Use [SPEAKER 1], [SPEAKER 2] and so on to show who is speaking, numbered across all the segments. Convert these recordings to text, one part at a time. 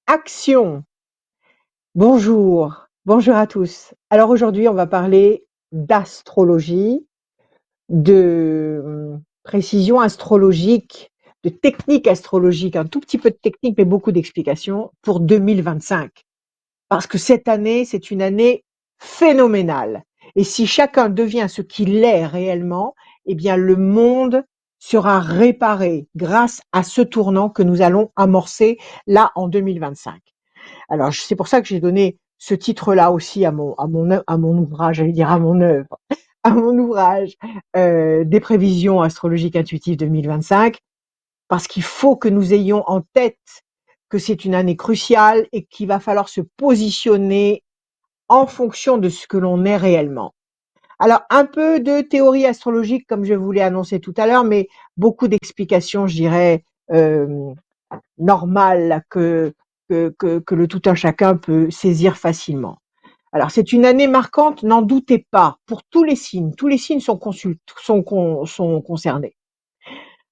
[SPEAKER 1] Action. Bonjour, bonjour à tous. Alors aujourd'hui, on va parler d'astrologie, de précision astrologique, de technique astrologique, un tout petit peu de technique, mais beaucoup d'explications pour 2025. Parce que cette année, c'est une année phénoménale. Et si chacun devient ce qu'il est réellement, eh bien le monde sera réparé grâce à ce tournant que nous allons amorcer là en 2025. Alors, c'est pour ça que j'ai donné ce titre-là aussi à mon ouvrage, j'allais dire à mon œuvre, à mon ouvrage des prévisions astrologiques intuitives 2025, parce qu'il faut que nous ayons en tête que c'est une année cruciale et qu'il va falloir se positionner en fonction de ce que l'on est réellement. Alors, un peu de théorie astrologique, comme je vous l'ai annoncé tout à l'heure, mais beaucoup d'explications, je dirais, euh, normal que le tout un chacun peut saisir facilement. Alors, c'est une année marquante, n'en doutez pas, pour tous les signes. Tous les signes sont concernés.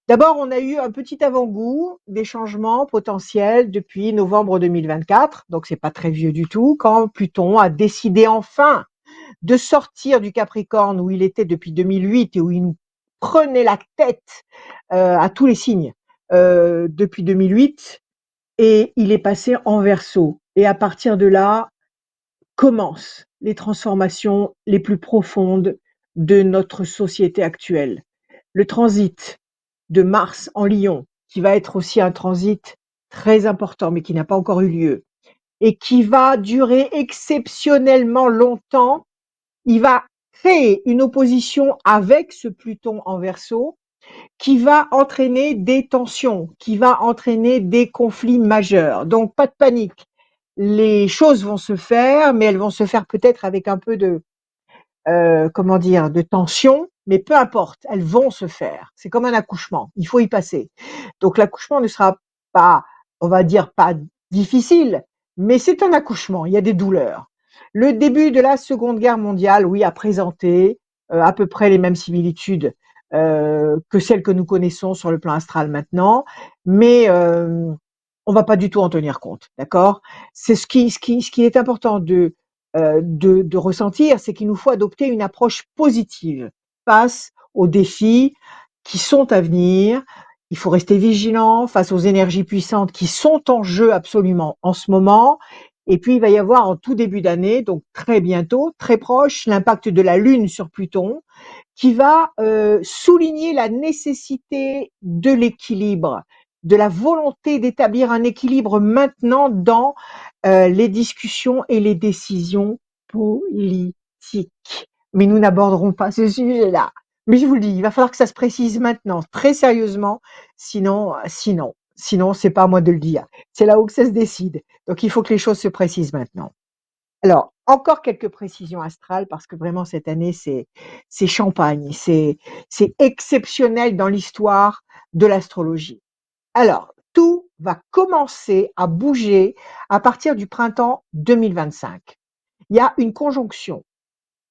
[SPEAKER 1] D'abord, on a eu un petit avant-goût des changements potentiels depuis novembre 2024, donc c'est pas très vieux du tout, quand Pluton a décidé enfin de sortir du Capricorne où il était depuis 2008 et où il nous prenait la tête à tous les signes depuis 2008, et il est passé en Verseau. Et à partir de là, commencent les transformations les plus profondes de notre société actuelle. Le transit de Mars en Lion, qui va être aussi un transit très important, mais qui n'a pas encore eu lieu, et qui va durer exceptionnellement longtemps. Il va créer une opposition avec ce Pluton en Verseau, qui va entraîner des tensions, qui va entraîner des conflits majeurs. Donc, pas de panique. Les choses vont se faire, mais elles vont se faire peut-être avec un peu de, comment dire, de tension, mais peu importe, elles vont se faire. C'est comme un accouchement, il faut y passer. Donc, l'accouchement ne sera pas, on va dire, pas difficile, mais c'est un accouchement, il y a des douleurs. Le début de la Seconde Guerre mondiale, oui, a présenté à peu près les mêmes similitudes que celles que nous connaissons sur le plan astral maintenant, mais on va pas du tout en tenir compte, d'accord? C'est ce qui est important de ressentir, c'est qu'il nous faut adopter une approche positive face aux défis qui sont à venir. Il faut rester vigilant face aux énergies puissantes qui sont en jeu absolument en ce moment. Et puis, il va y avoir en tout début d'année, donc très bientôt, très proche, l'impact de la Lune sur Pluton, qui va souligner la nécessité de l'équilibre, de la volonté d'établir un équilibre maintenant dans les discussions et les décisions politiques. Mais nous n'aborderons pas ce sujet-là. Mais je vous le dis, il va falloir que ça se précise maintenant, très sérieusement, sinon, c'est pas à moi de le dire. C'est là où que ça se décide. Donc, il faut que les choses se précisent maintenant. Alors, encore quelques précisions astrales parce que vraiment cette année, c'est champagne, c'est exceptionnel dans l'histoire de l'astrologie. Alors, tout va commencer à bouger à partir du printemps 2025. Il y a une conjonction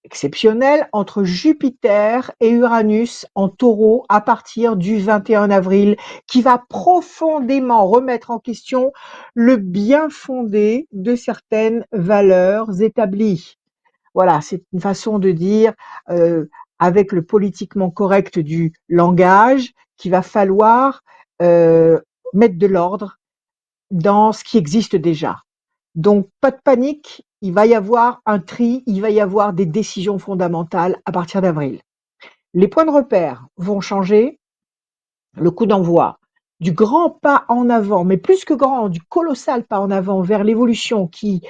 [SPEAKER 1] exceptionnelle entre Jupiter et Uranus en taureau à partir du 21 avril qui va profondément remettre en question le bien fondé de certaines valeurs établies. Voilà, c'est une façon de dire avec le politiquement correct du langage qu'il va falloir euh, mettre de l'ordre dans ce qui existe déjà. Donc, pas de panique, il va y avoir un tri, il va y avoir des décisions fondamentales à partir d'avril. Les points de repère vont changer, le coup d'envoi du grand pas en avant, mais plus que grand, du colossal pas en avant vers l'évolution qui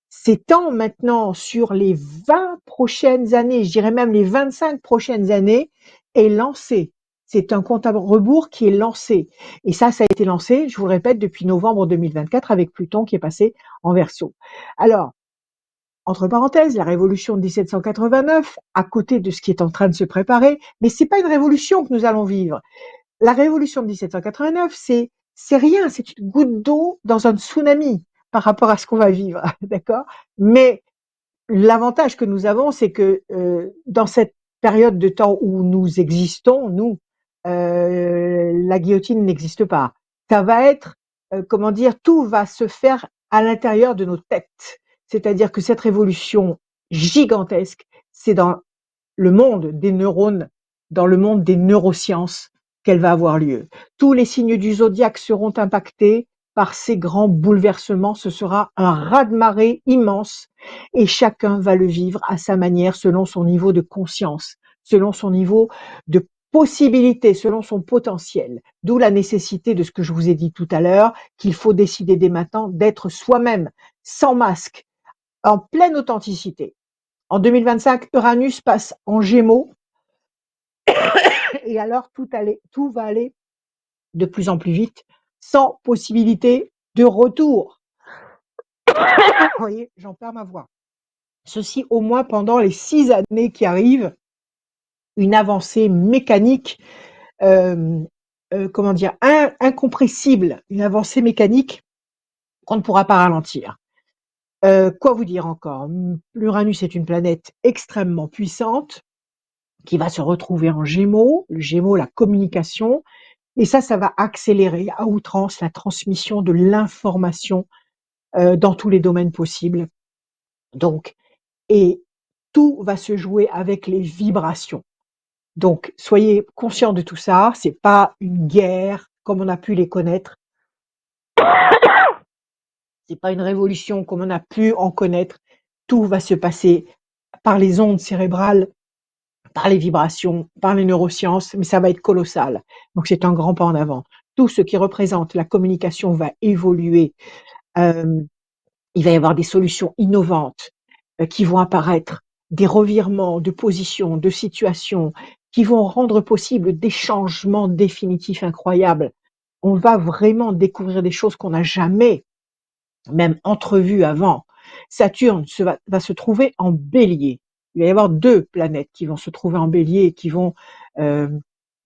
[SPEAKER 1] s'étend maintenant sur les 20 prochaines années, je dirais même les 25 prochaines années, est lancé. C'est un compte à rebours qui est lancé. Et ça a été lancé, je vous le répète, depuis novembre 2024 avec Pluton qui est passé en Verseau. Alors, entre parenthèses, la révolution de 1789, à côté de ce qui est en train de se préparer, mais c'est pas une révolution que nous allons vivre. La révolution de 1789, c'est rien, c'est une goutte d'eau dans un tsunami par rapport à ce qu'on va vivre, d'accord? Mais l'avantage que nous avons, c'est que dans cette période de temps où nous existons, nous, la guillotine n'existe pas. Ça va être, comment dire, tout va se faire à l'intérieur de nos têtes. C'est-à-dire que cette révolution gigantesque, c'est dans le monde des neurones, dans le monde des neurosciences qu'elle va avoir lieu. Tous les signes du zodiaque seront impactés par ces grands bouleversements. Ce sera un raz-de-marée immense et chacun va le vivre à sa manière, selon son niveau de conscience, selon son niveau de possibilité, selon son potentiel. D'où la nécessité de ce que je vous ai dit tout à l'heure, qu'il faut décider dès maintenant d'être soi-même, sans masque, en pleine authenticité. En 2025, Uranus passe en Gémeaux et alors tout va aller de plus en plus vite, sans possibilité de retour. Vous voyez, j'en perds ma voix. Ceci au moins pendant les 6 années qui arrivent, une avancée mécanique, euh, comment dire, incompressible, une avancée mécanique qu'on ne pourra pas ralentir. Quoi vous dire encore? L'Uranus est une planète extrêmement puissante qui va se retrouver en Gémeaux, le Gémeaux, la communication, et ça va accélérer à outrance la transmission de l'information dans tous les domaines possibles. Donc, et tout va se jouer avec les vibrations. Donc, soyez conscients de tout ça. C'est pas une guerre comme on a pu les connaître. C'est pas une révolution comme on a pu en connaître. Tout va se passer par les ondes cérébrales, par les vibrations, par les neurosciences, mais ça va être colossal. Donc, c'est un grand pas en avant. Tout ce qui représente la communication va évoluer. Euh, il va y avoir des solutions innovantes qui vont apparaître, des revirements de position, de situation, qui vont rendre possible des changements définitifs incroyables. On va vraiment découvrir des choses qu'on n'a jamais même entrevues avant. Saturne va se trouver en bélier. Il va y avoir 2 planètes qui vont se trouver en bélier et qui vont euh,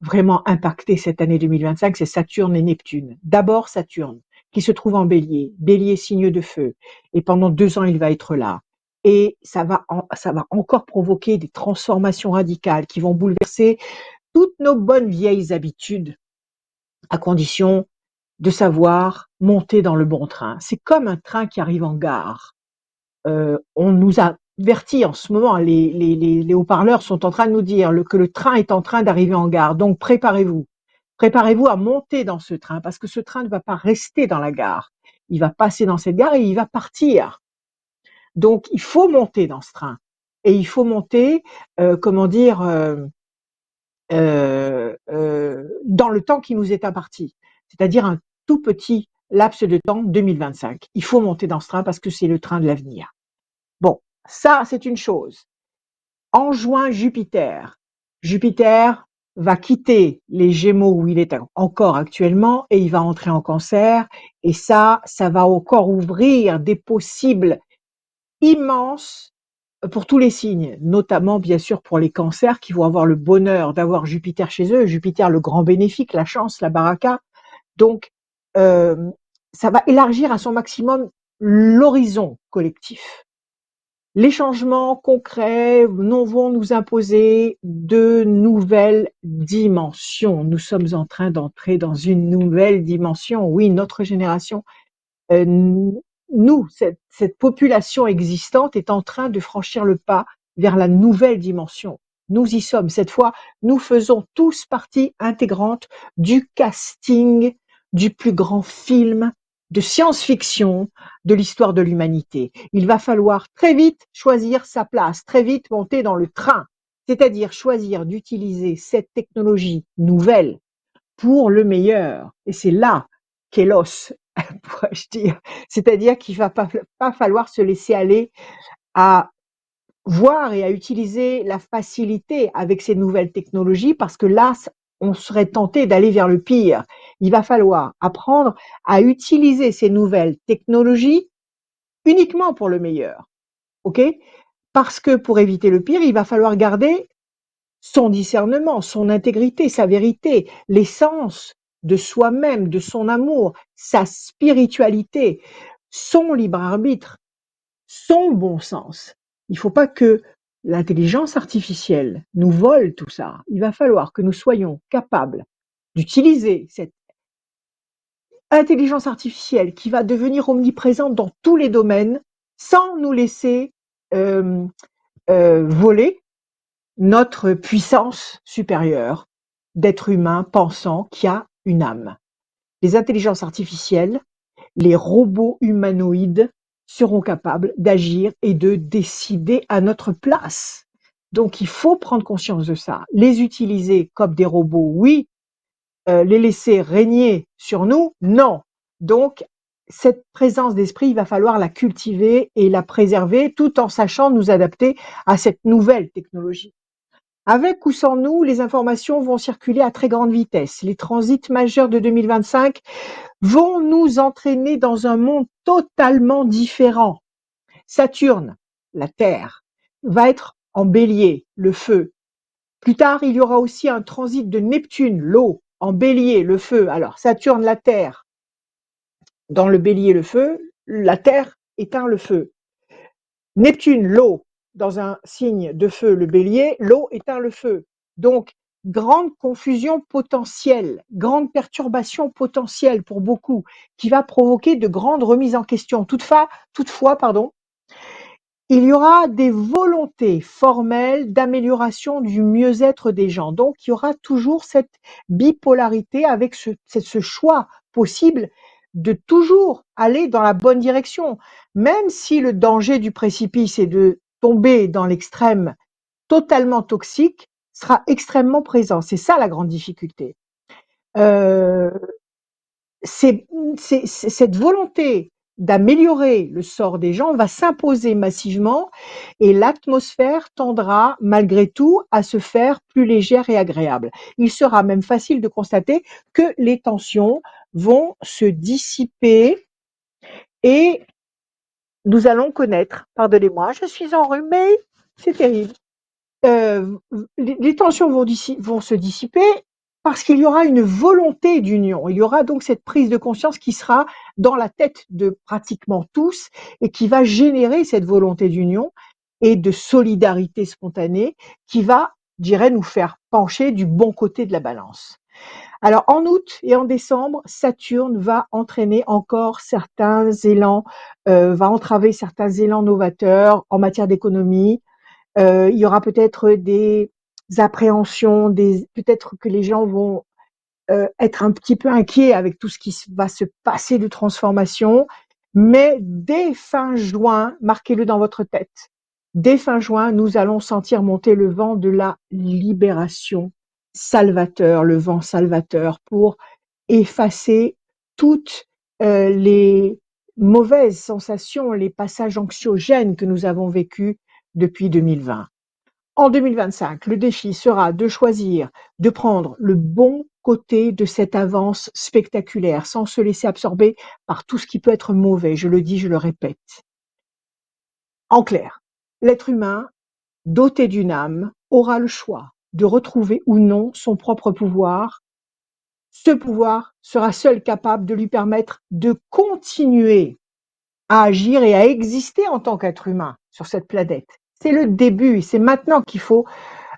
[SPEAKER 1] vraiment impacter cette année 2025, c'est Saturne et Neptune. D'abord Saturne, qui se trouve en bélier, bélier signe de feu, et pendant 2 ans il va être là. Et ça va encore provoquer des transformations radicales qui vont bouleverser toutes nos bonnes vieilles habitudes, à condition de savoir monter dans le bon train. C'est comme un train qui arrive en gare. On nous a avertis en ce moment, les haut-parleurs sont en train de nous dire que le train est en train d'arriver en gare, donc préparez-vous. Préparez-vous à monter dans ce train, parce que ce train ne va pas rester dans la gare. Il va passer dans cette gare et il va partir. Donc, il faut monter dans ce train. Et il faut monter, comment dire, dans le temps qui nous est imparti, c'est-à-dire un tout petit laps de temps 2025. Il faut monter dans ce train parce que c'est le train de l'avenir. Bon, ça, c'est une chose. En juin, Jupiter. Jupiter va quitter les Gémeaux où il est encore actuellement et il va entrer en Cancer. Et ça va encore ouvrir des possibles immenses pour tous les signes, notamment bien sûr pour les cancers qui vont avoir le bonheur d'avoir Jupiter chez eux, Jupiter le grand bénéfique, la chance, la baraka. Donc, euh, ça va élargir à son maximum l'horizon collectif. Les changements concrets vont nous imposer de nouvelles dimensions. Nous sommes en train d'entrer dans une nouvelle dimension. Oui, notre génération, nous, cette population existante est en train de franchir le pas vers la nouvelle dimension. Nous y sommes. Cette fois, nous faisons tous partie intégrante du casting du plus grand film de science-fiction de l'histoire de l'humanité. Il va falloir très vite choisir sa place, très vite monter dans le train, c'est-à-dire choisir d'utiliser cette technologie nouvelle pour le meilleur. Et c'est là qu'est l'os, pourrais-je dire. C'est-à-dire qu'il va pas falloir se laisser aller à voir et à utiliser la facilité avec ces nouvelles technologies parce que là, on serait tenté d'aller vers le pire. Il va falloir apprendre à utiliser ces nouvelles technologies uniquement pour le meilleur. OK? Parce que pour éviter le pire, il va falloir garder son discernement, son intégrité, sa vérité, l'essence de soi-même, de son amour, sa spiritualité, son libre arbitre, son bon sens. Il ne faut pas que l'intelligence artificielle nous vole tout ça. Il va falloir que nous soyons capables d'utiliser cette intelligence artificielle qui va devenir omniprésente dans tous les domaines sans nous laisser euh, voler notre puissance supérieure d'être humain pensant qui a une âme. Les intelligences artificielles, les robots humanoïdes seront capables d'agir et de décider à notre place. Donc il faut prendre conscience de ça. Les utiliser comme des robots, oui. Les laisser régner sur nous, non. Donc cette présence d'esprit, il va falloir la cultiver et la préserver tout en sachant nous adapter à cette nouvelle technologie. Avec ou sans nous, les informations vont circuler à très grande vitesse. Les transits majeurs de 2025 vont nous entraîner dans un monde totalement différent. Saturne, la Terre, va être en bélier, le feu. Plus tard, il y aura aussi un transit de Neptune, l'eau, en bélier, le feu. Alors, Saturne, la Terre, dans le bélier, le feu, la Terre éteint le feu. Neptune, l'eau, dans un signe de feu, le bélier, l'eau éteint le feu. Donc, grande confusion potentielle, grande perturbation potentielle pour beaucoup, qui va provoquer de grandes remises en question. Toutefois, il y aura des volontés formelles d'amélioration du mieux-être des gens. Donc, il y aura toujours cette bipolarité avec ce choix possible de toujours aller dans la bonne direction, même si le danger du précipice et de tomber dans l'extrême totalement toxique sera extrêmement présent. C'est ça la grande difficulté. Euh, cette volonté d'améliorer le sort des gens va s'imposer massivement et l'atmosphère tendra malgré tout à se faire plus légère et agréable. Il sera même facile de constater que les tensions vont se dissiper et nous allons connaître, pardonnez-moi, je suis enrhumée, c'est terrible. Les tensions vont se dissiper parce qu'il y aura une volonté d'union. Il y aura donc cette prise de conscience qui sera dans la tête de pratiquement tous et qui va générer cette volonté d'union et de solidarité spontanée qui va, je dirais, nous faire pencher du bon côté de la balance. Alors en août et en décembre, Saturne va entraîner encore certains élans, va entraver certains élans novateurs en matière d'économie, il y aura peut-être des appréhensions, peut-être que les gens vont être un petit peu inquiets avec tout ce qui va se passer de transformation. Mais dès fin juin, marquez-le dans votre tête, dès fin juin, nous allons sentir monter le vent de la libération salvateur, le vent salvateur pour effacer toutes les mauvaises sensations, les passages anxiogènes que nous avons vécus depuis 2020. En 2025, le défi sera de choisir de prendre le bon côté de cette avance spectaculaire sans se laisser absorber par tout ce qui peut être mauvais. Je le dis, je le répète. En clair, l'être humain, doté d'une âme, aura le choix de retrouver ou non son propre pouvoir. Ce pouvoir sera seul capable de lui permettre de continuer à agir et à exister en tant qu'être humain sur cette planète. C'est le début, c'est maintenant qu'il faut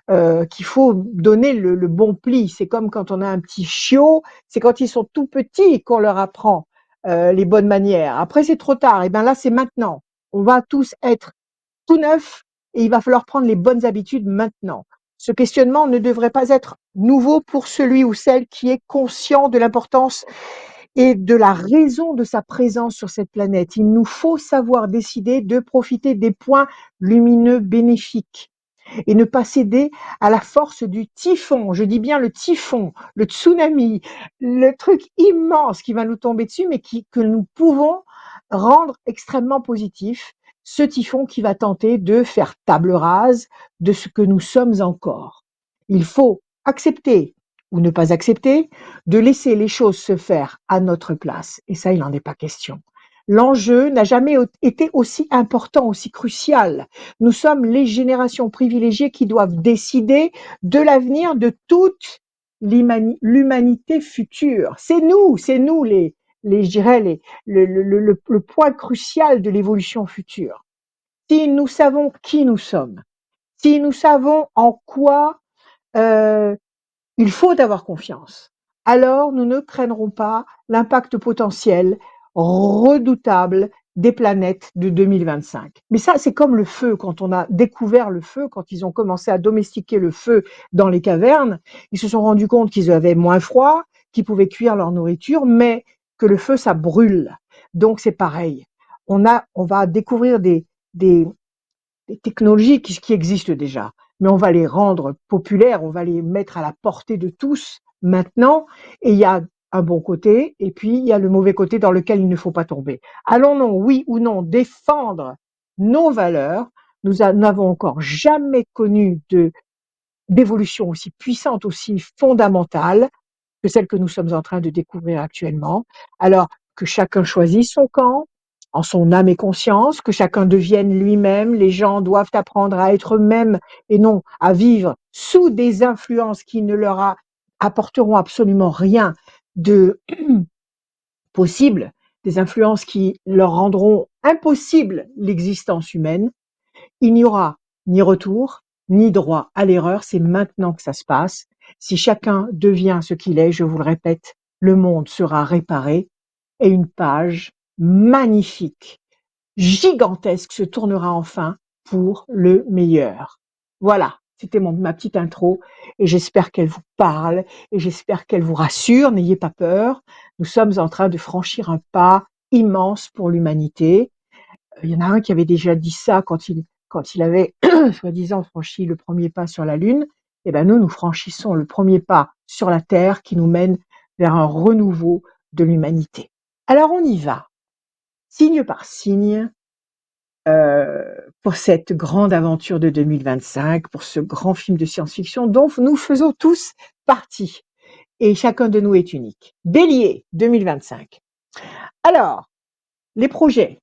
[SPEAKER 1] donner le bon pli. C'est comme quand on a un petit chiot, c'est quand ils sont tout petits qu'on leur apprend les bonnes manières. Après, c'est trop tard. Et bien là, c'est maintenant. On va tous être tout neufs et il va falloir prendre les bonnes habitudes maintenant. Ce questionnement ne devrait pas être nouveau pour celui ou celle qui est conscient de l'importance et de la raison de sa présence sur cette planète. Il nous faut savoir décider de profiter des points lumineux bénéfiques et ne pas céder à la force du typhon. Je dis bien le typhon, le tsunami, le truc immense qui va nous tomber dessus, mais que nous pouvons rendre extrêmement positif. Ce typhon qui va tenter de faire table rase de ce que nous sommes encore. Il faut accepter ou ne pas accepter de laisser les choses se faire à notre place. Et ça, il n'en est pas question. L'enjeu n'a jamais été aussi important, aussi crucial. Nous sommes les générations privilégiées qui doivent décider de l'avenir de toute l'humanité future. C'est nous je dirais le point crucial de l'évolution future. Si nous savons qui nous sommes, si nous savons en quoi il faut avoir confiance, alors nous ne craindrons pas l'impact potentiel redoutable des planètes de 2025. Mais ça, c'est comme le feu. Quand on a découvert le feu, quand ils ont commencé à domestiquer le feu dans les cavernes, ils se sont rendus compte qu'ils avaient moins froid, qu'ils pouvaient cuire leur nourriture, mais que le feu, ça brûle. Donc c'est pareil. On va découvrir des technologies qui existent déjà, mais on va les rendre populaires, on va les mettre à la portée de tous maintenant, et il y a un bon côté, et puis il y a le mauvais côté dans lequel il ne faut pas tomber. Allons-nous, oui ou non, défendre nos valeurs? Nous n'avons encore jamais connu d'évolution aussi puissante, aussi fondamentale que celle que nous sommes en train de découvrir actuellement. Alors que chacun choisisse son camp, en son âme et conscience, que chacun devienne lui-même. Les gens doivent apprendre à être eux-mêmes et non à vivre sous des influences qui ne apporteront absolument rien de possible, des influences qui leur rendront impossible l'existence humaine. Il n'y aura ni retour, ni droit à l'erreur, c'est maintenant que ça se passe. Si chacun devient ce qu'il est, je vous le répète, le monde sera réparé et une page magnifique, gigantesque se tournera enfin pour le meilleur. Voilà, c'était ma petite intro et j'espère qu'elle vous parle et j'espère qu'elle vous rassure, n'ayez pas peur. Nous sommes en train de franchir un pas immense pour l'humanité. Il y en a un qui avait déjà dit ça quand il avait soi-disant franchi le premier pas sur la Lune. Et ben nous franchissons le premier pas sur la Terre qui nous mène vers un renouveau de l'humanité. Alors on y va, signe par signe, pour cette grande aventure de 2025, pour ce grand film de science-fiction dont nous faisons tous partie. Et chacun de nous est unique. Bélier 2025. Alors, les projets.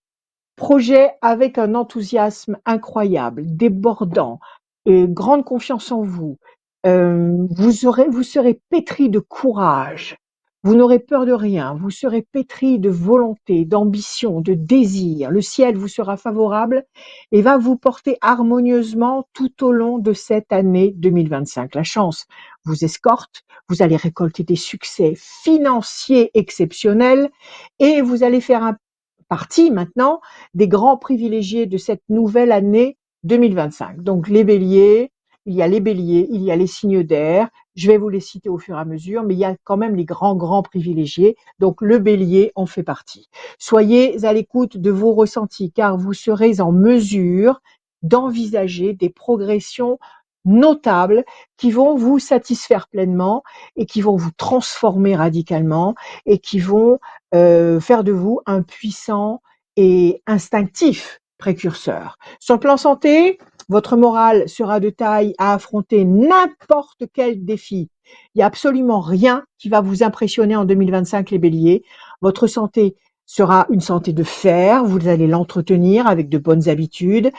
[SPEAKER 1] Projet avec un enthousiasme incroyable, débordant, grande confiance en vous. Vous serez pétri de courage. Vous n'aurez peur de rien. Vous serez pétri de volonté, d'ambition, de désir. Le ciel vous sera favorable et va vous porter harmonieusement tout au long de cette année 2025. La chance vous escorte. Vous allez récolter des succès financiers exceptionnels et vous allez faire partie maintenant des grands privilégiés de cette nouvelle année 2025. Donc les béliers, il y a les béliers, il y a les signes d'air, je vais vous les citer au fur et à mesure, mais il y a quand même les grands privilégiés, donc le bélier en fait partie. Soyez à l'écoute de vos ressentis, car vous serez en mesure d'envisager des progressions notables qui vont vous satisfaire pleinement et qui vont vous transformer radicalement et qui vont faire de vous un puissant et instinctif précurseur. Sur le plan santé, votre morale sera de taille à affronter n'importe quel défi. Il n'y a absolument rien qui va vous impressionner en 2025, les béliers. Votre santé sera une santé de fer, vous allez l'entretenir avec de bonnes habitudes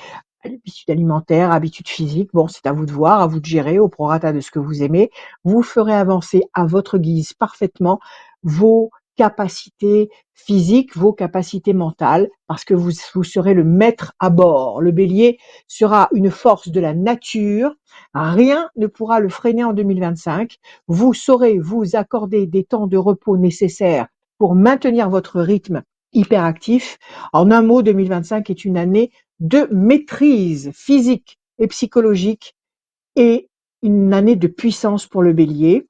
[SPEAKER 1] alimentaires, habitudes physiques. Bon, c'est à vous de voir, à vous de gérer au prorata de ce que vous aimez. Vous ferez avancer à votre guise parfaitement vos capacités physiques, vos capacités mentales, parce que vous serez le maître à bord. Le bélier sera une force de la nature. Rien ne pourra le freiner en 2025. Vous saurez vous accorder des temps de repos nécessaires pour maintenir votre rythme hyperactif. En un mot, 2025 est une année de maîtrise physique et psychologique et une année de puissance pour le bélier.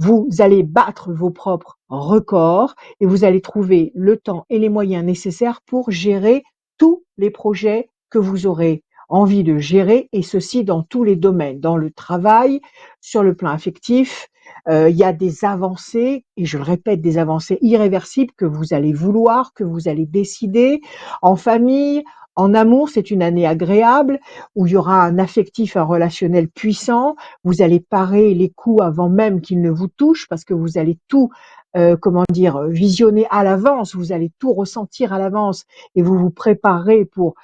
[SPEAKER 1] Vous allez battre vos propres records et vous allez trouver le temps et les moyens nécessaires pour gérer tous les projets que vous aurez envie de gérer, et ceci dans tous les domaines, dans le travail, sur le plan affectif. Il y a des avancées, et je le répète, des avancées irréversibles que vous allez vouloir, que vous allez décider. En famille, en amour, c'est une année agréable où il y aura un affectif, un relationnel puissant. Vous allez parer les coups avant même qu'ils ne vous touchent, parce que vous allez tout, visionner à l'avance, vous allez tout ressentir à l'avance et vous vous préparez pour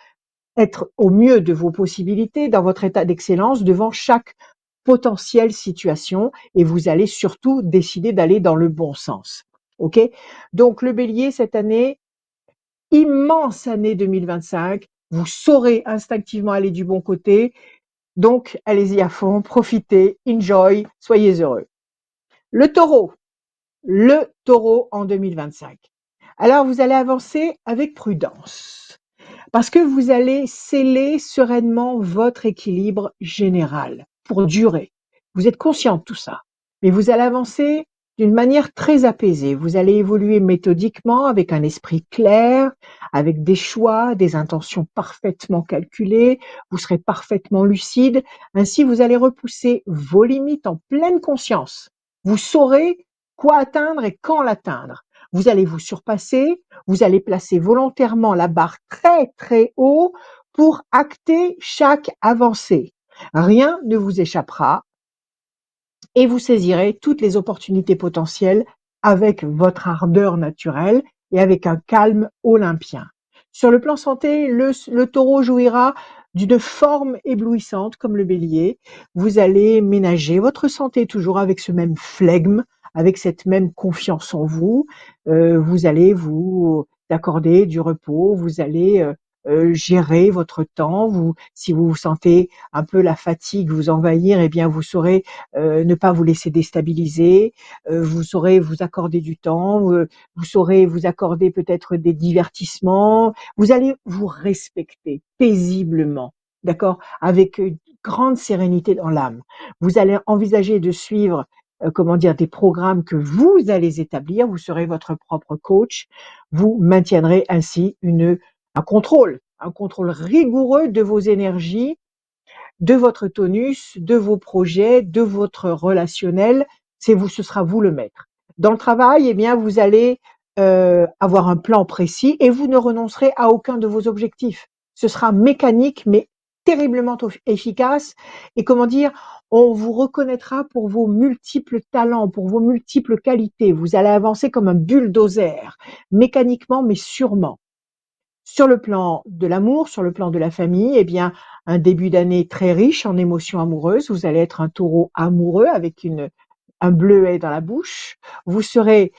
[SPEAKER 1] être au mieux de vos possibilités dans votre état d'excellence devant chaque potentielle situation, et vous allez surtout décider d'aller dans le bon sens. OK? Donc le bélier, cette année, immense année 2025, vous saurez instinctivement aller du bon côté, donc allez-y à fond, profitez, enjoy, soyez heureux. Le taureau, le taureau en 2025. Alors vous allez avancer avec prudence parce que vous allez sceller sereinement votre équilibre général pour durer. Vous êtes conscient de tout ça, mais vous allez avancer d'une manière très apaisée. Vous allez évoluer méthodiquement avec un esprit clair, avec des choix, des intentions parfaitement calculées. Vous serez parfaitement lucide. Ainsi, vous allez repousser vos limites en pleine conscience. Vous saurez quoi atteindre et quand l'atteindre. Vous allez vous surpasser, vous allez placer volontairement la barre très très haut pour acter chaque avancée. Rien ne vous échappera et vous saisirez toutes les opportunités potentielles avec votre ardeur naturelle et avec un calme olympien. Sur le plan santé, le taureau jouira d'une forme éblouissante comme le bélier. Vous allez ménager votre santé toujours avec ce même flegme, avec cette même confiance en vous. Vous allez vous accorder du repos, vous allez gérer votre temps. Si vous vous sentez un peu la fatigue vous envahir, eh bien vous saurez ne pas vous laisser déstabiliser, vous saurez vous accorder du temps, vous saurez vous accorder peut-être des divertissements, vous allez vous respecter paisiblement, d'accord? Avec une grande sérénité dans l'âme. Vous allez envisager de suivre, comment dire, des programmes que vous allez établir, vous serez votre propre coach, vous maintiendrez ainsi un contrôle rigoureux de vos énergies, de votre tonus, de vos projets, de votre relationnel, ce sera vous le maître. Dans le travail, eh bien, vous allez avoir un plan précis et vous ne renoncerez à aucun de vos objectifs. Ce sera mécanique, mais terriblement efficace. Et comment dire, on vous reconnaîtra pour vos multiples talents, pour vos multiples qualités. Vous allez avancer comme un bulldozer, mécaniquement, mais sûrement. Sur le plan de l'amour, sur le plan de la famille, eh bien, un début d'année très riche en émotions amoureuses. Vous allez être un taureau amoureux avec un bleuet dans la bouche. Vous serez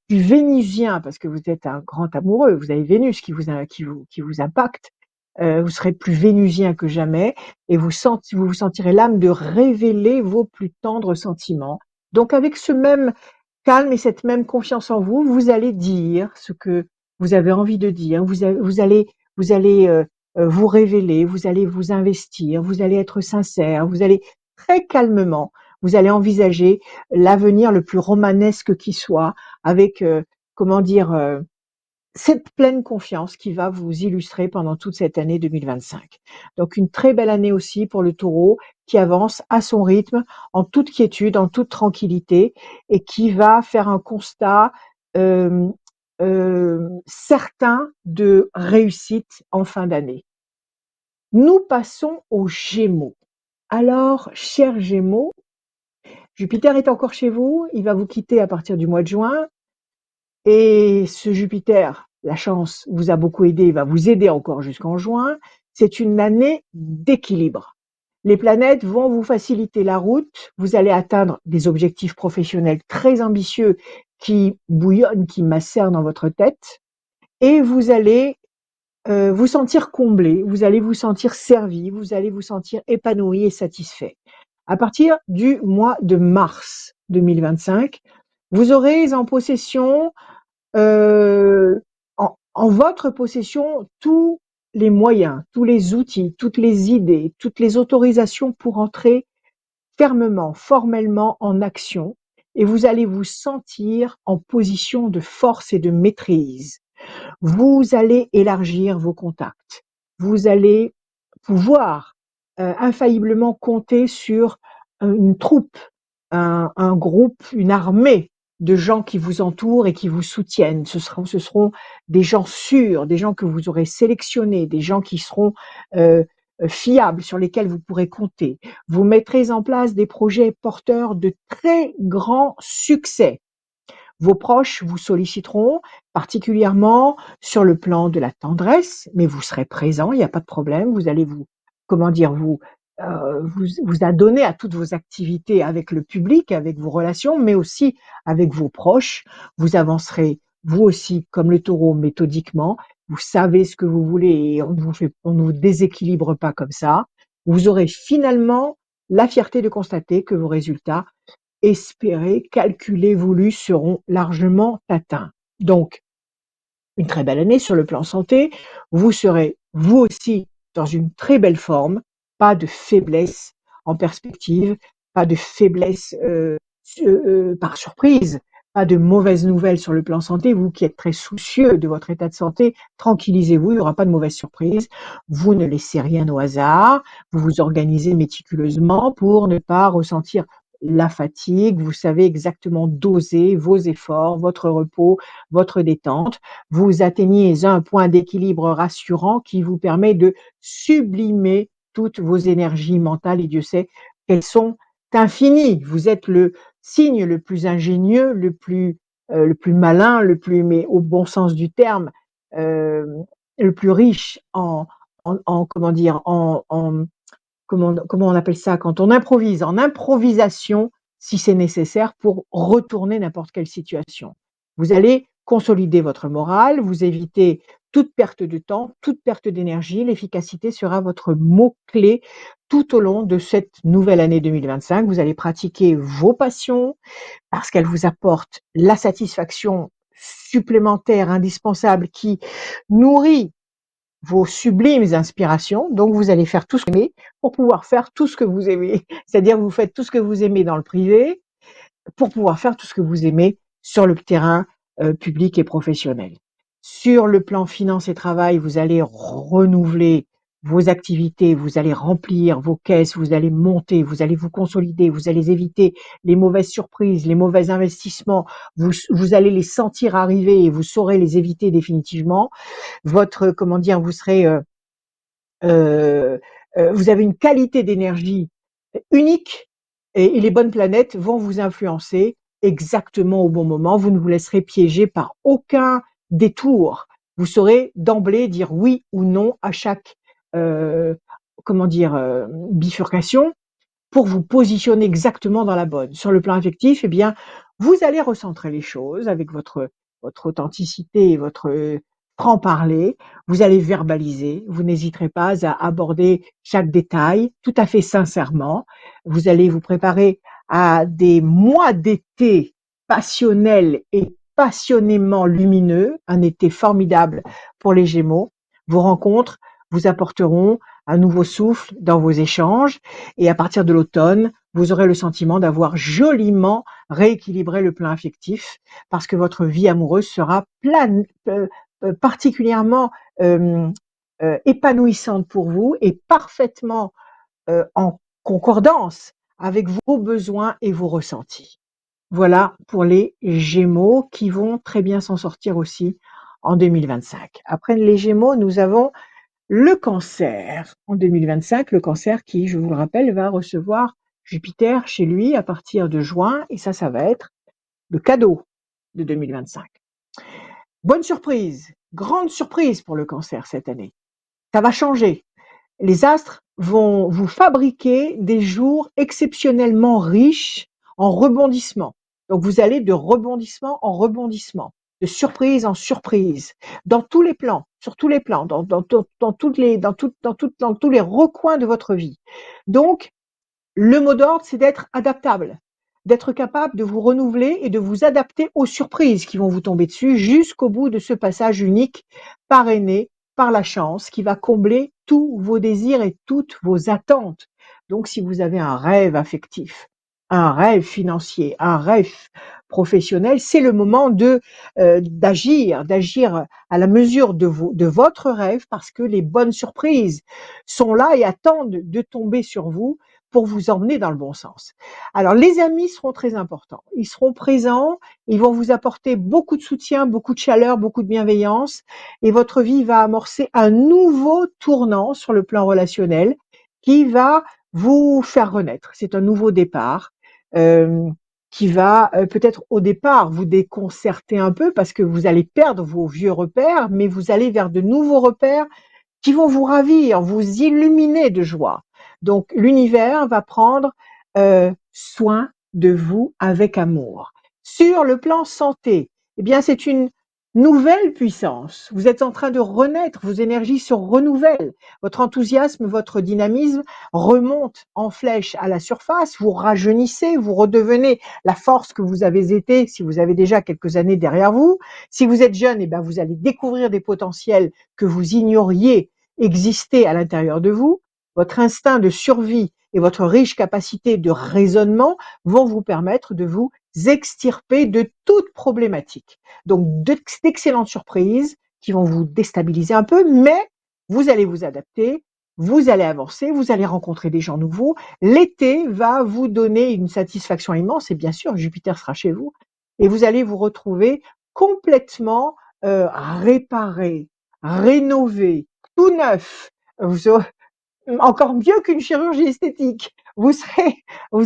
[SPEAKER 1] plus vénusien parce que vous êtes un grand amoureux. Vous avez Vénus qui vous impacte. Vous serez plus vénusien que jamais et vous vous sentirez l'âme de révéler vos plus tendres sentiments. Donc, avec ce même calme et cette même confiance en vous, vous allez dire ce que vous avez envie de dire. Vous allez vous révéler, vous allez vous investir, vous allez être sincère, vous allez très calmement, vous allez envisager l'avenir le plus romanesque qui soit, avec comment dire cette pleine confiance qui va vous illustrer pendant toute cette année 2025. Donc une très belle année aussi pour le taureau qui avance à son rythme, en toute quiétude, en toute tranquillité et qui va faire un constat euh, certain de réussite en fin d'année. Nous passons aux Gémeaux. Alors, chers Gémeaux, Jupiter est encore chez vous, il va vous quitter à partir du mois de juin. Et ce Jupiter, la chance vous a beaucoup aidé, il va vous aider encore jusqu'en juin. C'est une année d'équilibre. Les planètes vont vous faciliter la route. Vous allez atteindre des objectifs professionnels très ambitieux qui bouillonnent, qui macèrent dans votre tête. Et vous allez vous sentir comblé, vous allez vous sentir servi, vous allez vous sentir épanoui et satisfait. À partir du mois de mars 2025, vous aurez en possession en votre possession tous les moyens, tous les outils, toutes les idées, toutes les autorisations pour entrer fermement, formellement en action et vous allez vous sentir en position de force et de maîtrise. Vous allez élargir vos contacts. Vous allez pouvoir infailliblement compter sur une troupe, un groupe, une armée de gens qui vous entourent et qui vous soutiennent. Ce seront des gens sûrs, des gens que vous aurez sélectionnés, des gens qui seront fiables, sur lesquels vous pourrez compter. Vous mettrez en place des projets porteurs de très grands succès. Vos proches vous solliciteront particulièrement sur le plan de la tendresse, mais vous serez présent, il n'y a pas de problème. Vous allez comment dire, vous adonner à toutes vos activités avec le public, avec vos relations, mais aussi avec vos proches. Vous avancerez, vous aussi, comme le taureau, méthodiquement. Vous savez ce que vous voulez et on ne vous déséquilibre pas comme ça. Vous aurez finalement la fierté de constater que vos résultats espérés, calculés, voulus seront largement atteints. Donc, une très belle année sur le plan santé. Vous serez, vous aussi, dans une très belle forme. Pas de faiblesse en perspective, pas de faiblesse par surprise, pas de mauvaises nouvelles sur le plan santé. Vous qui êtes très soucieux de votre état de santé, tranquillisez-vous, il n'y aura pas de mauvaise surprise. Vous ne laissez rien au hasard. Vous vous organisez méticuleusement pour ne pas ressentir la fatigue. Vous savez exactement doser vos efforts, votre repos, votre détente. Vous atteignez un point d'équilibre rassurant qui vous permet de sublimer toutes vos énergies mentales et Dieu sait qu'elles sont infinies. Vous êtes le signe le plus ingénieux, le plus malin, le plus, mais au bon sens du terme, euh, le plus riche comment dire, comment on appelle ça quand on improvise, en improvisation si c'est nécessaire pour retourner n'importe quelle situation. Vous allez consolider votre morale, vous évitez toute perte de temps, toute perte d'énergie. L'efficacité sera votre mot-clé tout au long de cette nouvelle année 2025. Vous allez pratiquer vos passions parce qu'elles vous apportent la satisfaction supplémentaire, indispensable, qui nourrit vos sublimes inspirations. Donc, vous allez faire tout ce que vous aimez pour pouvoir faire tout ce que vous aimez. C'est-à-dire, vous faites tout ce que vous aimez dans le privé pour pouvoir faire tout ce que vous aimez sur le terrain public et professionnel. Sur le plan finance et travail, vous allez renouveler vos activités, vous allez remplir vos caisses, vous allez monter, vous allez vous consolider, vous allez éviter les mauvaises surprises, les mauvais investissements, vous allez les sentir arriver et vous saurez les éviter définitivement. Votre, comment dire, vous serez vous avez une qualité d'énergie unique et les bonnes planètes vont vous influencer exactement au bon moment. Vous ne vous laisserez piéger par aucun détour. Vous saurez d'emblée dire oui ou non à chaque bifurcation pour vous positionner exactement dans la bonne. Sur le plan affectif, eh bien, vous allez recentrer les choses avec votre authenticité et votre franc-parler. Vous allez verbaliser. Vous n'hésiterez pas à aborder chaque détail tout à fait sincèrement. Vous allez vous préparer à des mois d'été passionnels et passionnément lumineux, un été formidable pour les Gémeaux. Vos rencontres vous apporteront un nouveau souffle dans vos échanges et à partir de l'automne, vous aurez le sentiment d'avoir joliment rééquilibré le plan affectif parce que votre vie amoureuse sera particulièrement épanouissante pour vous et parfaitement en concordance avec vos besoins et vos ressentis. Voilà pour les Gémeaux qui vont très bien s'en sortir aussi en 2025. Après les Gémeaux, nous avons le Cancer. En 2025, le Cancer qui, je vous le rappelle, va recevoir Jupiter chez lui à partir de juin et ça va être le cadeau de 2025. Bonne surprise, grande surprise pour le Cancer cette année. Ça va changer. Les astres vont vous fabriquer des jours exceptionnellement riches en rebondissements. Donc vous allez de rebondissement en rebondissement, de surprise en surprise, dans tous les plans, sur tous les plans, dans tous les recoins de votre vie. Donc, le mot d'ordre, c'est d'être adaptable, d'être capable de vous renouveler et de vous adapter aux surprises qui vont vous tomber dessus jusqu'au bout de ce passage unique parrainé par la chance qui va combler tous vos désirs et toutes vos attentes. Donc, si vous avez un rêve affectif, un rêve financier, un rêve professionnel, c'est le moment d'agir à la mesure de votre rêve parce que les bonnes surprises sont là et attendent de tomber sur vous pour vous emmener dans le bon sens. Alors, les amis seront très importants. Ils seront présents, ils vont vous apporter beaucoup de soutien, beaucoup de chaleur, beaucoup de bienveillance, et votre vie va amorcer un nouveau tournant sur le plan relationnel qui va vous faire renaître. C'est un nouveau départ qui va peut-être au départ vous déconcerter un peu parce que vous allez perdre vos vieux repères, mais vous allez vers de nouveaux repères qui vont vous ravir, vous illuminer de joie. Donc l'univers va prendre soin de vous avec amour. Sur le plan santé, eh bien c'est une Nouvelle puissance. Vous êtes en train de renaître, vos énergies se renouvellent, votre enthousiasme, votre dynamisme remonte en flèche à la surface, vous rajeunissez, vous redevenez la force que vous avez été si vous avez déjà quelques années derrière vous. Si vous êtes jeune, eh bien vous allez découvrir des potentiels que vous ignoriez exister à l'intérieur de vous. Votre instinct de survie et votre riche capacité de raisonnement vont vous permettre de vous extirper de toute problématique. Donc d'excellentes surprises qui vont vous déstabiliser un peu, mais vous allez vous adapter, vous allez avancer, vous allez rencontrer des gens nouveaux. L'été va vous donner une satisfaction immense et bien sûr, Jupiter sera chez vous et vous allez vous retrouver complètement réparé, rénové, tout neuf. Vous aurez encore mieux qu'une chirurgie esthétique. Vous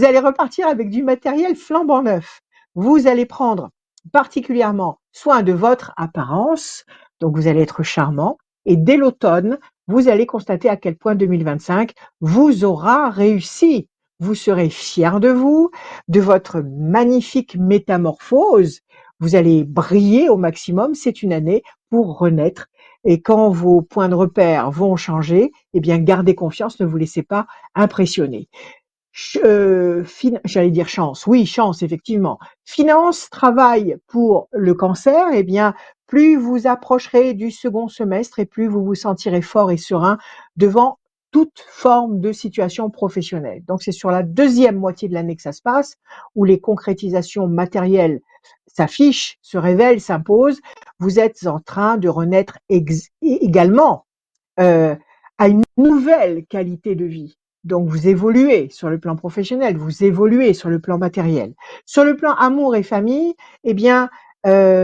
[SPEAKER 1] allez repartir avec du matériel flambant neuf. Vous allez prendre particulièrement soin de votre apparence, donc vous allez être charmant. Et dès l'automne, vous allez constater à quel point 2025 vous aura réussi. Vous serez fier de vous, de votre magnifique métamorphose. Vous allez briller au maximum. C'est une année pour renaître. Et quand vos points de repère vont changer, eh bien, gardez confiance, ne vous laissez pas impressionner. J'allais dire chance, oui, chance, effectivement. Finance, travail pour le cancer, eh bien, plus vous approcherez du second semestre et plus vous vous sentirez fort et serein devant toute forme de situation professionnelle. Donc, c'est sur la deuxième moitié de l'année que ça se passe, où les concrétisations matérielles s'affichent, se révèlent, s'imposent. Vous êtes en train de renaître également euh, à une nouvelle qualité de vie. Donc vous évoluez sur le plan professionnel, vous évoluez sur le plan matériel. Sur le plan amour et famille, eh bien,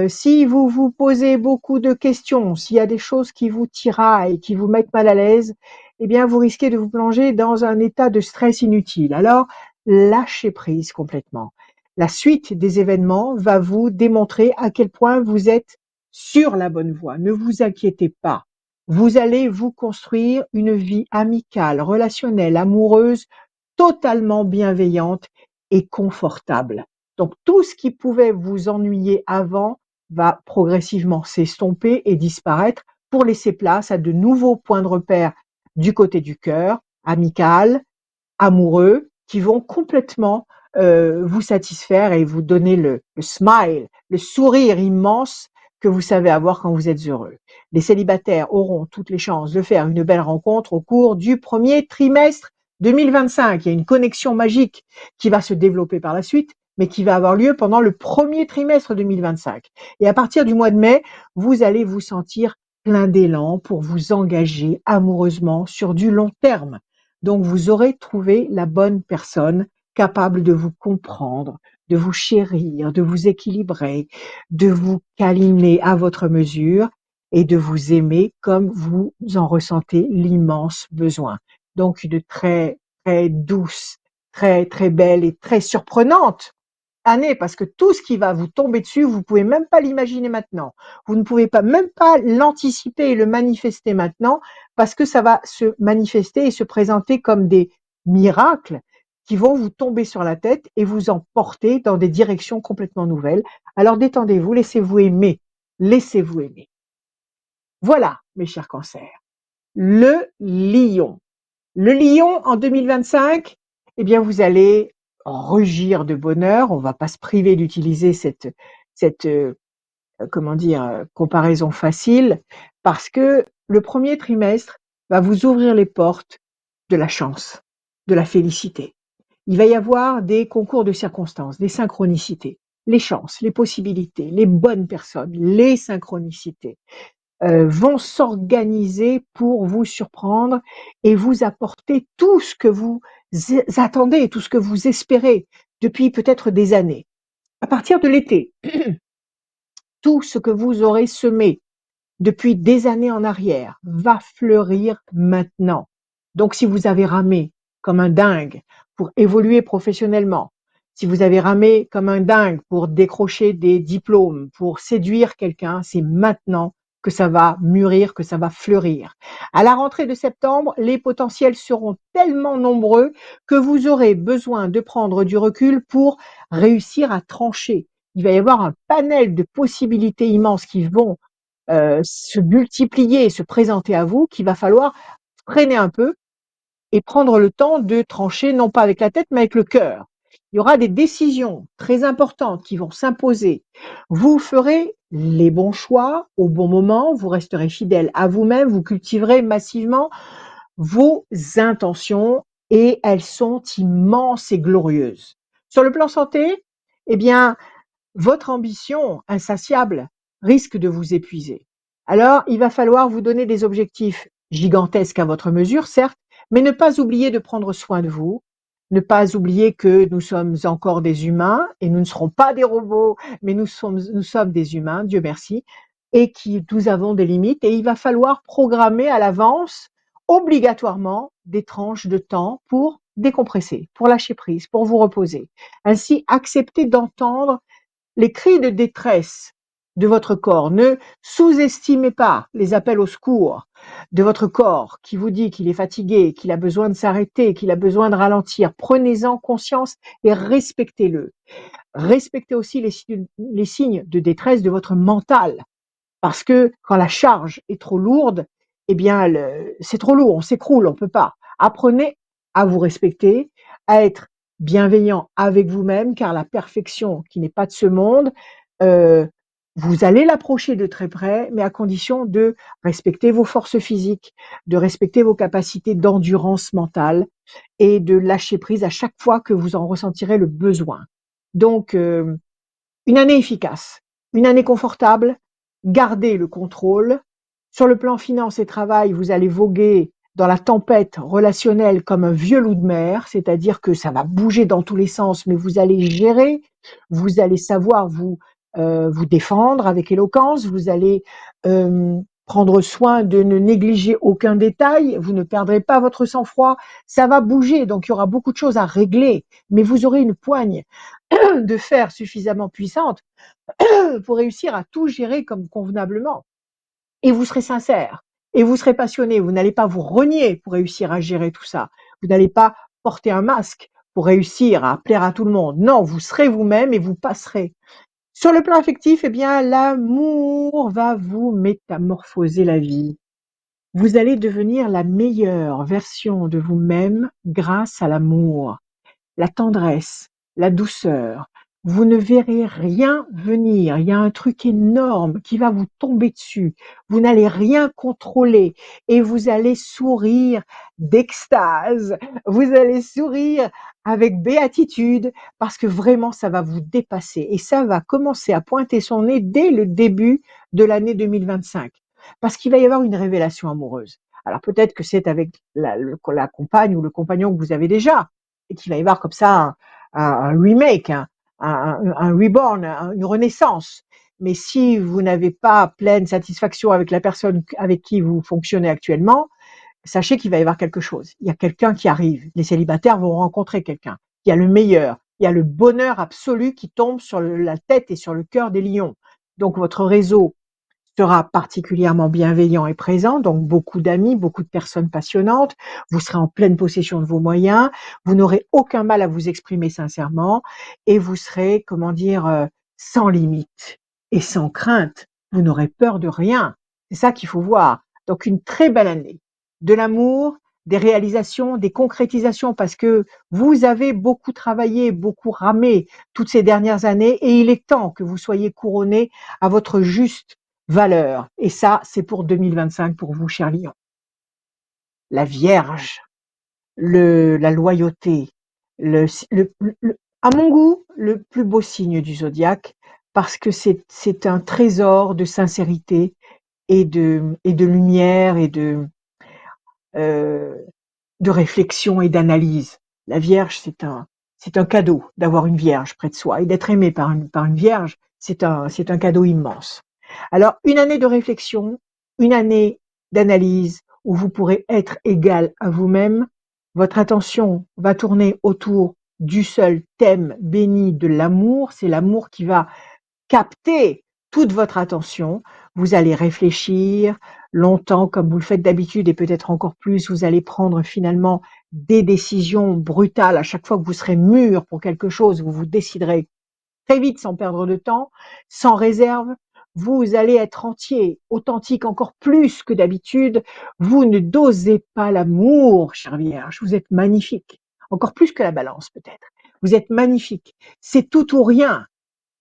[SPEAKER 1] si vous vous posez beaucoup de questions, s'il y a des choses qui vous tiraillent, qui vous mettent mal à l'aise, eh bien, vous risquez de vous plonger dans un état de stress inutile. Alors, lâchez prise complètement. La suite des événements va vous démontrer à quel point vous êtes sur la bonne voie. Ne vous inquiétez pas. Vous allez vous construire une vie amicale, relationnelle, amoureuse, totalement bienveillante et confortable. Donc tout ce qui pouvait vous ennuyer avant va progressivement s'estomper et disparaître pour laisser place à de nouveaux points de repère du côté du cœur, amical, amoureux, qui vont complètement vous satisfaire et vous donner le smile, le sourire immense que vous savez avoir quand vous êtes heureux. Les célibataires auront toutes les chances de faire une belle rencontre au cours du premier trimestre 2025. Il y a une connexion magique qui va se développer par la suite, mais qui va avoir lieu pendant le premier trimestre 2025. Et à partir du mois de mai, vous allez vous sentir plein d'élan pour vous engager amoureusement sur du long terme. Donc vous aurez trouvé la bonne personne capable de vous comprendre, de vous chérir, de vous équilibrer, de vous câliner à votre mesure et de vous aimer comme vous en ressentez l'immense besoin. Donc une très, très douce, très, très belle et très surprenante année parce que tout ce qui va vous tomber dessus, vous pouvez même pas l'imaginer maintenant. Vous ne pouvez pas même pas l'anticiper et le manifester maintenant parce que ça va se manifester et se présenter comme des miracles qui vont vous tomber sur la tête et vous emporter dans des directions complètement nouvelles. Alors détendez-vous, laissez-vous aimer, laissez-vous aimer. Voilà, mes chers cancers. Le lion. Le lion en 2025, eh bien, vous allez rugir de bonheur. On va pas se priver d'utiliser cette comment dire, comparaison facile parce que le premier trimestre va vous ouvrir les portes de la chance, de la félicité. Il va y avoir des concours de circonstances, des synchronicités, les chances, les possibilités, les bonnes personnes, les synchronicités vont s'organiser pour vous surprendre et vous apporter tout ce que vous attendez, tout ce que vous espérez depuis peut-être des années. À partir de l'été, tout ce que vous aurez semé depuis des années en arrière va fleurir maintenant. Donc si vous avez ramé comme un dingue pour évoluer professionnellement, si vous avez ramé comme un dingue pour décrocher des diplômes, pour séduire quelqu'un, c'est maintenant que ça va mûrir, que ça va fleurir. À la rentrée de septembre, les potentiels seront tellement nombreux que vous aurez besoin de prendre du recul pour réussir à trancher il va y avoir un panel de possibilités immenses qui vont se multiplier et se présenter à vous, qu'il va falloir freiner un peu et prendre le temps de trancher, non pas avec la tête, mais avec le cœur. Il y aura des décisions très importantes qui vont s'imposer. Vous ferez les bons choix au bon moment, vous resterez fidèle à vous-même, vous cultiverez massivement vos intentions et elles sont immenses et glorieuses. Sur le plan santé, eh bien, votre ambition insatiable risque de vous épuiser. Alors, il va falloir vous donner des objectifs gigantesques à votre mesure, certes, mais ne pas oublier de prendre soin de vous, ne pas oublier que nous sommes encore des humains et nous ne serons pas des robots, mais nous sommes des humains, Dieu merci, et qui nous avons des limites et il va falloir programmer à l'avance obligatoirement des tranches de temps pour décompresser, pour lâcher prise, pour vous reposer. Ainsi, accepter d'entendre les cris de détresse de votre corps. Ne sous-estimez pas les appels au secours de votre corps qui vous dit qu'il est fatigué, qu'il a besoin de s'arrêter, qu'il a besoin de ralentir. Prenez-en conscience et respectez-le. Respectez aussi les signes de détresse de votre mental. Parce que quand la charge est trop lourde, eh bien, c'est trop lourd, on s'écroule, on ne peut pas. Apprenez à vous respecter, à être bienveillant avec vous-même, car la perfection qui n'est pas de ce monde, euh, vous allez l'approcher de très près, mais à condition de respecter vos forces physiques, de respecter vos capacités d'endurance mentale et de lâcher prise à chaque fois que vous en ressentirez le besoin. Donc, une année efficace, une année confortable, gardez le contrôle. Sur le plan finance et travail, vous allez voguer dans la tempête relationnelle comme un vieux loup de mer, c'est-à-dire que ça va bouger dans tous les sens, mais vous allez gérer, vous allez savoir vous défendre avec éloquence, vous allez prendre soin de ne négliger aucun détail, vous ne perdrez pas votre sang-froid, ça va bouger, donc il y aura beaucoup de choses à régler, mais vous aurez une poigne de fer suffisamment puissante pour réussir à tout gérer comme convenablement. Et vous serez sincère, et vous serez passionné, vous n'allez pas vous renier pour réussir à gérer tout ça. Vous n'allez pas porter un masque pour réussir à plaire à tout le monde. Non, vous serez vous-même et vous passerez. Sur le plan affectif, eh bien, l'amour va vous métamorphoser la vie. Vous allez devenir la meilleure version de vous-même grâce à l'amour, la tendresse, la douceur. Vous ne verrez rien venir. Il y a un truc énorme qui va vous tomber dessus. Vous n'allez rien contrôler et vous allez sourire d'extase. Vous allez sourire avec béatitude parce que vraiment ça va vous dépasser et ça va commencer à pointer son nez dès le début de l'année 2025 parce qu'il va y avoir une révélation amoureuse. Alors peut-être que c'est avec la compagne ou le compagnon que vous avez déjà, et qu'il va y avoir comme ça un remake, un reborn, une renaissance. Mais si vous n'avez pas pleine satisfaction avec la personne avec qui vous fonctionnez actuellement, sachez qu'il va y avoir quelque chose. Il y a quelqu'un qui arrive. Les célibataires vont rencontrer quelqu'un. Il y a le meilleur. Il y a le bonheur absolu qui tombe sur la tête et sur le cœur des lions. Donc votre réseau sera particulièrement bienveillant et présent, donc beaucoup d'amis, beaucoup de personnes passionnantes, vous serez en pleine possession de vos moyens, vous n'aurez aucun mal à vous exprimer sincèrement et vous serez, comment dire, sans limite et sans crainte. Vous n'aurez peur de rien. C'est ça qu'il faut voir. Donc une très belle année. De l'amour, des réalisations, des concrétisations parce que vous avez beaucoup travaillé, beaucoup ramé toutes ces dernières années et il est temps que vous soyez couronné à votre juste valeur. Et ça, c'est pour 2025 pour vous, cher Lion. La Vierge, la loyauté, le, à mon goût, le plus beau signe du zodiaque, parce que c'est un trésor de sincérité et de lumière euh, de réflexion et d'analyse. La Vierge, c'est un cadeau d'avoir une Vierge près de soi et d'être aimé par une Vierge, c'est un cadeau immense. Alors, une année de réflexion, une année d'analyse où vous pourrez être égal à vous-même. Votre attention va tourner autour du seul thème béni de l'amour. C'est l'amour qui va capter toute votre attention. Vous allez réfléchir longtemps comme vous le faites d'habitude et peut-être encore plus. Vous allez prendre finalement des décisions brutales à chaque fois que vous serez mûr pour quelque chose. Vous vous déciderez très vite, sans perdre de temps, sans réserve. Vous allez être entier, authentique encore plus que d'habitude. Vous ne dosez pas l'amour, chère Vierge. Vous êtes magnifique. Encore plus que la balance, peut-être. Vous êtes magnifique. C'est tout ou rien.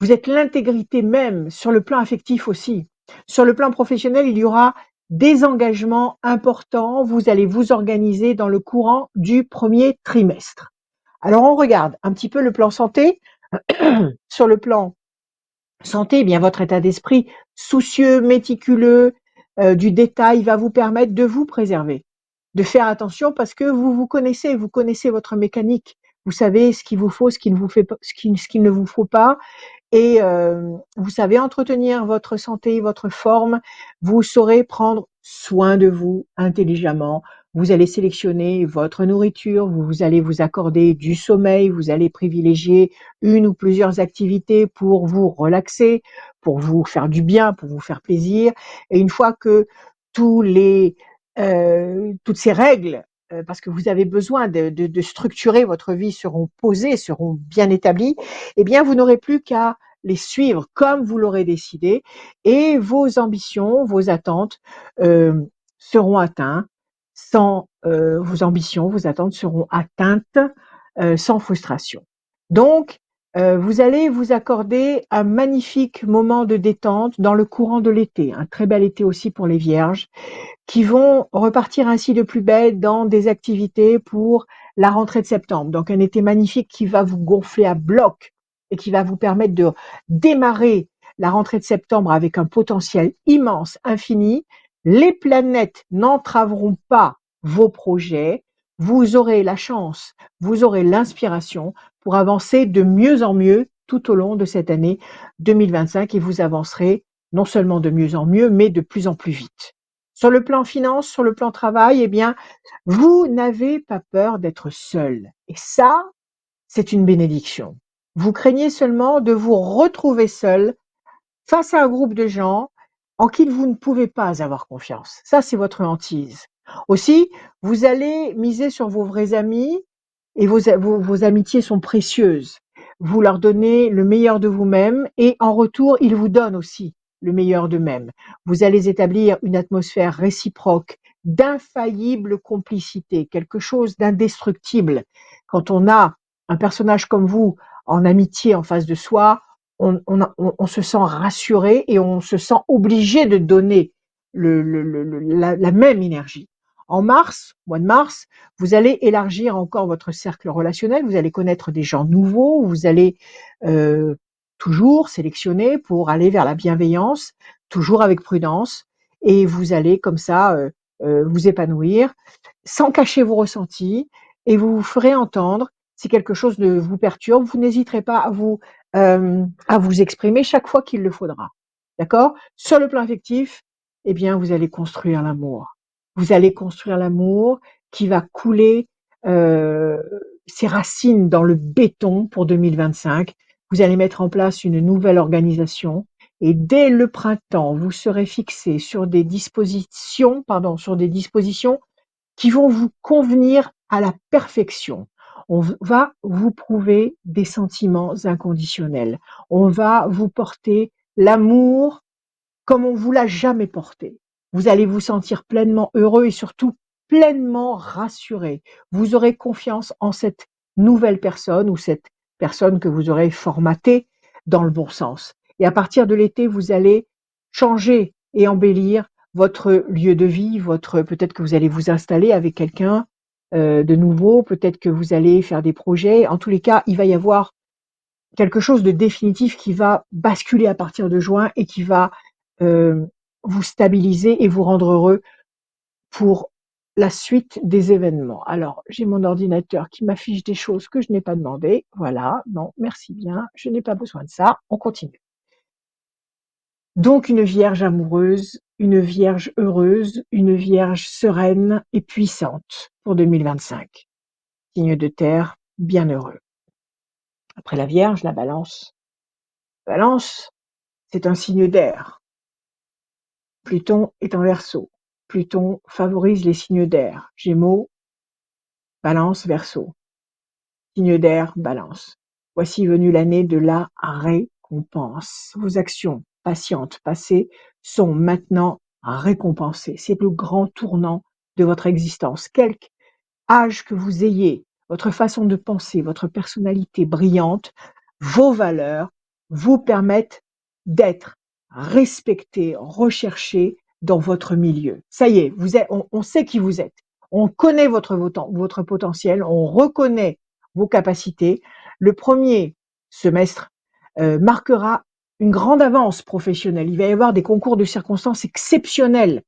[SPEAKER 1] Vous êtes l'intégrité même, sur le plan affectif aussi. Sur le plan professionnel, il y aura des engagements importants. Vous allez vous organiser dans le courant du premier trimestre. Alors, on regarde un petit peu le plan santé. Sur le plan santé, eh bien votre état d'esprit soucieux, méticuleux, du détail va vous permettre de vous préserver, de faire attention parce que vous vous connaissez votre mécanique. Vous savez ce qu'il vous faut, ce qu'il ne vous fait pas, ce qu'il ne vous faut pas, et vous savez entretenir votre santé, votre forme, vous saurez prendre soin de vous intelligemment. Vous allez sélectionner votre nourriture, vous allez vous accorder du sommeil, vous allez privilégier une ou plusieurs activités pour vous relaxer, pour vous faire du bien, pour vous faire plaisir. Et une fois que toutes ces règles, parce que vous avez besoin de structurer votre vie, seront posées, seront bien établies, eh bien, vous n'aurez plus qu'à les suivre comme vous l'aurez décidé et vos ambitions, vos attentes seront atteintes vos ambitions, vos attentes seront atteintes sans frustration. Donc, vous allez vous accorder un magnifique moment de détente dans le courant de l'été, un très bel été aussi pour les vierges, qui vont repartir ainsi de plus belle dans des activités pour la rentrée de septembre. Donc un été magnifique qui va vous gonfler à bloc et qui va vous permettre de démarrer la rentrée de septembre avec un potentiel immense, infini. Les planètes n'entraveront pas vos projets. Vous aurez la chance, vous aurez l'inspiration pour avancer de mieux en mieux tout au long de cette année 2025 et vous avancerez non seulement de mieux en mieux, mais de plus en plus vite. Sur le plan finance, sur le plan travail, eh bien, vous n'avez pas peur d'être seul. Et ça, c'est une bénédiction. Vous craignez seulement de vous retrouver seul face à un groupe de gens en qui vous ne pouvez pas avoir confiance. Ça, c'est votre hantise. Aussi, vous allez miser sur vos vrais amis et vos amitiés sont précieuses. Vous leur donnez le meilleur de vous-même et en retour, ils vous donnent aussi le meilleur d'eux-mêmes. Vous allez établir une atmosphère réciproque, d'infaillible complicité, quelque chose d'indestructible. Quand on a un personnage comme vous en amitié en face de soi, on se sent rassuré et on se sent obligé de donner la même énergie. En mars, mois de mars, vous allez élargir encore votre cercle relationnel, vous allez connaître des gens nouveaux, vous allez euh, toujours sélectionner pour aller vers la bienveillance, toujours avec prudence, et vous allez comme ça vous épanouir sans cacher vos ressentis et vous vous ferez entendre. Si quelque chose de vous perturbe, vous n'hésiterez pas à vous exprimer chaque fois qu'il le faudra. D'accord? Sur le plan affectif, eh bien, vous allez construire l'amour. Vous allez construire l'amour qui va couler euh, ses racines dans le béton pour 2025. Vous allez mettre en place une nouvelle organisation et dès le printemps, vous serez fixé sur des dispositions qui vont vous convenir à la perfection. On va vous prouver des sentiments inconditionnels. On va vous porter l'amour comme on vous l'a jamais porté. Vous allez vous sentir pleinement heureux et surtout pleinement rassuré. Vous aurez confiance en cette nouvelle personne ou cette personne que vous aurez formatée dans le bon sens. Et à partir de l'été, vous allez changer et embellir votre lieu de vie, peut-être que vous allez vous installer avec quelqu'un de nouveau, peut-être que vous allez faire des projets. En tous les cas, il va y avoir quelque chose de définitif qui va basculer à partir de juin et qui va euh, vous stabiliser et vous rendre heureux pour la suite des événements. Alors, j'ai mon ordinateur qui m'affiche des choses que je n'ai pas demandées. Voilà, non, merci bien, je n'ai pas besoin de ça. On continue. Donc, une vierge amoureuse, une vierge heureuse, une vierge sereine et puissante pour 2025. Signe de terre, bien heureux. Après la vierge, la balance. Balance, c'est un signe d'air. Pluton est en Verseau. Pluton favorise les signes d'air. Gémeaux, Balance, Verseau. Signe d'air, Balance. voici venue l'année de la récompense. Vos actions patientes passées sont maintenant récompensées. C'est le grand tournant de votre existence. Quelque âge que vous ayez, votre façon de penser, votre personnalité brillante, vos valeurs vous permettent d'être respecté, recherché dans votre milieu. Ça y est, on sait qui vous êtes. On connaît votre potentiel, on reconnaît vos capacités. Le premier semestre marquera une grande avance professionnelle. Il va y avoir des concours de circonstances exceptionnels.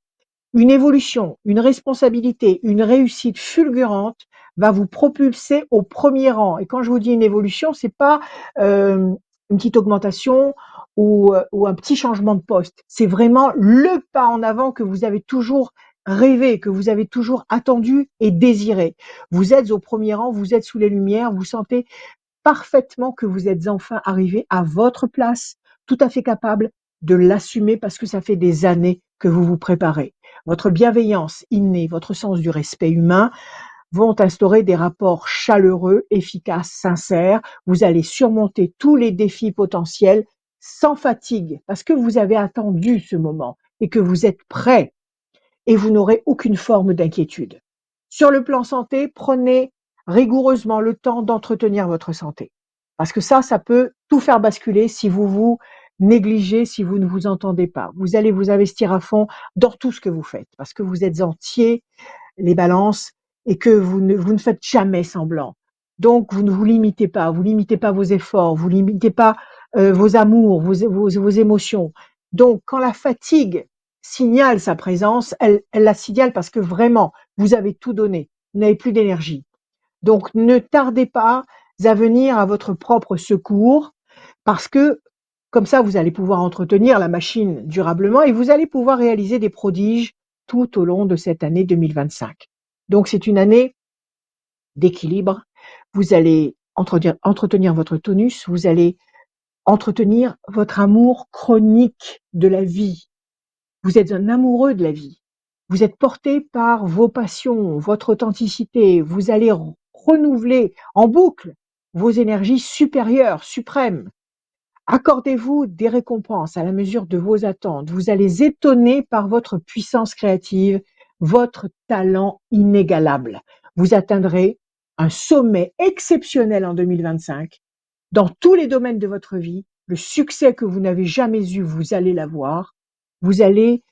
[SPEAKER 1] Une évolution, une responsabilité, une réussite fulgurante va vous propulser au premier rang. Et quand je vous dis une évolution, c'est pas une petite augmentation ou un petit changement de poste. C'est vraiment le pas en avant que vous avez toujours rêvé, que vous avez toujours attendu et désiré. Vous êtes au premier rang, vous êtes sous les lumières, vous sentez parfaitement que vous êtes enfin arrivé à votre place, tout à fait capable de l'assumer parce que ça fait des années que vous vous préparez. Votre bienveillance innée, votre sens du respect humain vont instaurer des rapports chaleureux, efficaces, sincères. Vous allez surmonter tous les défis potentiels sans fatigue parce que vous avez attendu ce moment et que vous êtes prêt et vous n'aurez aucune forme d'inquiétude. Sur le plan santé, prenez rigoureusement le temps d'entretenir votre santé. Parce que ça peut tout faire basculer si vous vous négligez, si vous ne vous entendez pas. Vous allez vous investir à fond dans tout ce que vous faites, parce que vous êtes entier, les balances, et que vous ne faites jamais semblant. Donc, vous ne vous limitez pas vos efforts, vous limitez pas vos amours, vos émotions. Donc, quand la fatigue signale sa présence, elle la signale parce que vraiment, vous avez tout donné, vous n'avez plus d'énergie. Donc, ne tardez pas à venir à votre propre secours parce que comme ça, vous allez pouvoir entretenir la machine durablement et vous allez pouvoir réaliser des prodiges tout au long de cette année 2025. Donc, c'est une année d'équilibre. Vous allez entretenir votre tonus, vous allez entretenir votre amour chronique de la vie. Vous êtes un amoureux de la vie. Vous êtes porté par vos passions, votre authenticité. Vous allez renouveler en boucle vos énergies supérieures, suprêmes. Accordez-vous des récompenses à la mesure de vos attentes. Vous allez étonner par votre puissance créative, votre talent inégalable. Vous atteindrez un sommet exceptionnel en 2025 dans tous les domaines de votre vie. Le succès que vous n'avez jamais eu, vous allez l'avoir. Vous allez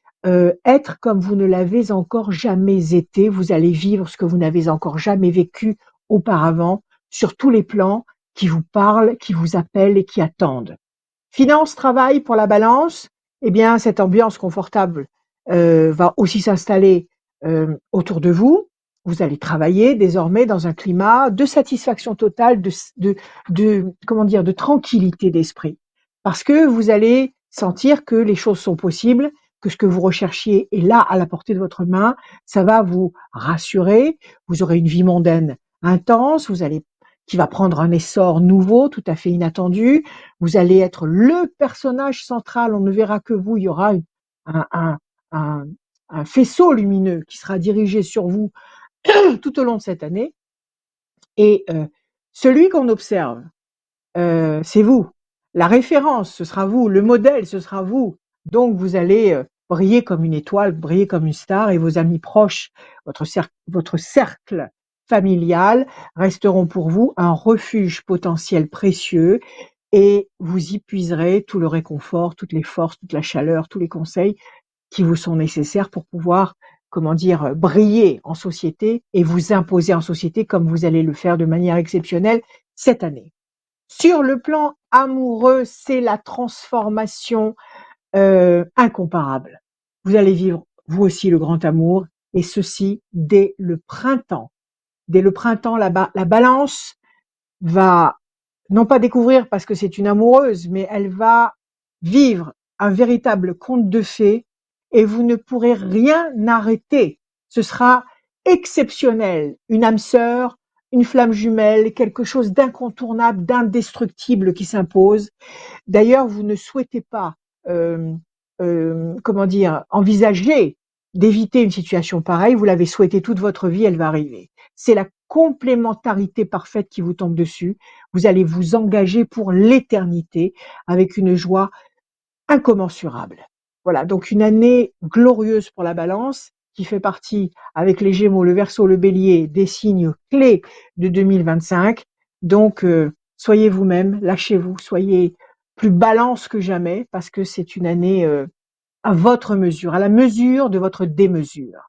[SPEAKER 1] être comme vous ne l'avez encore jamais été. Vous allez vivre ce que vous n'avez encore jamais vécu auparavant sur tous les plans qui vous parlent, qui vous appellent et qui attendent. Finance, travail pour la balance, eh bien, cette ambiance confortable va aussi s'installer autour de vous. Vous allez travailler désormais dans un climat de satisfaction totale, comment dire, de tranquillité d'esprit, parce que vous allez sentir que les choses sont possibles, que ce que vous recherchiez est là à la portée de votre main. Ça va vous rassurer. Vous aurez une vie mondaine intense. Qui va prendre un essor nouveau, tout à fait inattendu. Vous allez être le personnage central, on ne verra que vous, il y aura un, un, un, un faisceau lumineux qui sera dirigé sur vous tout au long de cette année. Et celui qu'on observe, c'est vous. La référence, ce sera vous. Le modèle, ce sera vous. Donc, vous allez briller comme une étoile, briller comme une star, et vos amis proches, votre cercle familial resteront pour vous un refuge potentiel précieux et vous y puiserez tout le réconfort, toutes les forces, toute la chaleur, tous les conseils qui vous sont nécessaires pour pouvoir, comment dire, briller en société et vous imposer en société comme vous allez le faire de manière exceptionnelle cette année. Sur le plan amoureux, c'est la transformation incomparable. Vous allez vivre, vous aussi, le grand amour, et ceci dès le printemps. Dès le printemps, la balance va non pas découvrir parce que c'est une amoureuse, mais elle va vivre un véritable conte de fées et vous ne pourrez rien arrêter. Ce sera exceptionnel, une âme sœur, une flamme jumelle, quelque chose d'incontournable, d'indestructible qui s'impose. D'ailleurs, vous ne souhaitez pas, euh, comment dire, envisager d'éviter une situation pareille. Vous l'avez souhaité toute votre vie, elle va arriver. C'est la complémentarité parfaite qui vous tombe dessus. Vous allez vous engager pour l'éternité avec une joie incommensurable. Voilà, donc une année glorieuse pour la Balance, qui fait partie, avec les Gémeaux, le Verseau, le Bélier, des signes clés de 2025. Donc, soyez vous-même, lâchez-vous, soyez plus Balance que jamais, parce que c'est une année à votre mesure, à la mesure de votre démesure.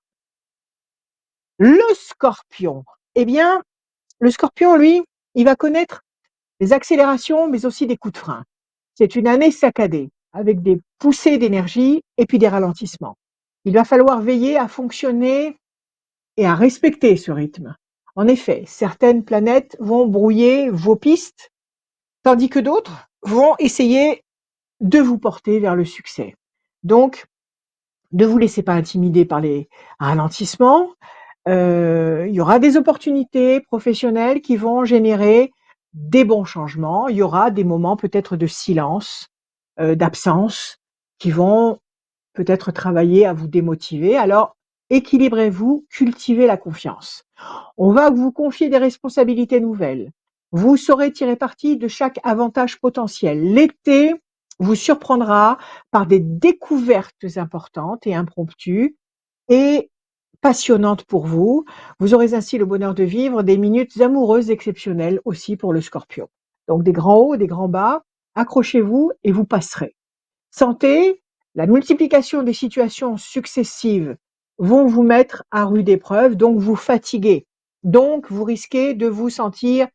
[SPEAKER 1] Le Scorpion, eh bien, le Scorpion, lui, il va connaître des accélérations, mais aussi des coups de frein. C'est une année saccadée, avec des poussées d'énergie et puis des ralentissements. Il va falloir veiller à fonctionner et à respecter ce rythme. En effet, certaines planètes vont brouiller vos pistes, tandis que d'autres vont essayer de vous porter vers le succès. Donc, ne vous laissez pas intimider par les ralentissements. Il y aura des opportunités professionnelles qui vont générer des bons changements. Il y aura des moments peut-être de silence, d'absence, qui vont peut-être travailler à vous démotiver. Alors, équilibrez-vous, cultivez la confiance. On va vous confier des responsabilités nouvelles. Vous saurez tirer parti de chaque avantage potentiel. L'été vous surprendra par des découvertes importantes et impromptues et passionnantes pour vous. Vous aurez ainsi le bonheur de vivre des minutes amoureuses exceptionnelles aussi pour le Scorpion. Donc des grands hauts, des grands bas, accrochez-vous et vous passerez. Santé, la multiplication des situations successives vont vous mettre à rude épreuve, donc vous fatiguer. Donc vous risquez de vous sentir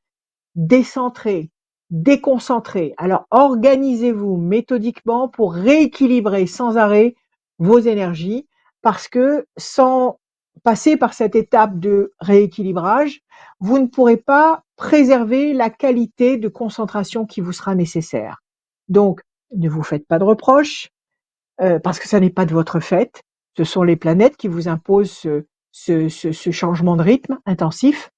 [SPEAKER 1] décentré, déconcentré. Alors organisez-vous méthodiquement pour rééquilibrer sans arrêt vos énergies, parce que sans passer par cette étape de rééquilibrage, vous ne pourrez pas préserver la qualité de concentration qui vous sera nécessaire. Donc, ne vous faites pas de reproches, parce que ça n'est pas de votre fait. Ce sont les planètes qui vous imposent ce changement de rythme intensif,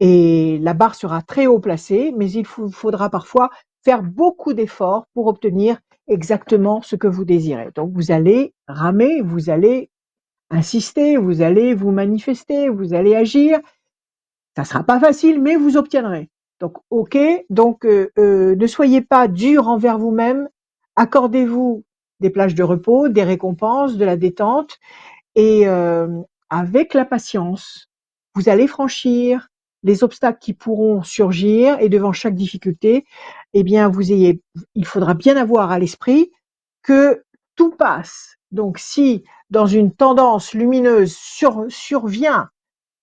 [SPEAKER 1] et la barre sera très haut placée, mais il faudra parfois faire beaucoup d'efforts pour obtenir exactement ce que vous désirez. Donc vous allez ramer, vous allez insister, vous allez vous manifester, vous allez agir. Ça sera pas facile, mais vous obtiendrez. Donc ok, donc ne soyez pas dur envers vous-même. Accordez-vous des plages de repos, des récompenses, de la détente, et avec la patience, vous allez franchir les obstacles qui pourront surgir, et devant chaque difficulté, eh bien, il faudra bien avoir à l'esprit que tout passe. Donc, si dans une tendance lumineuse survient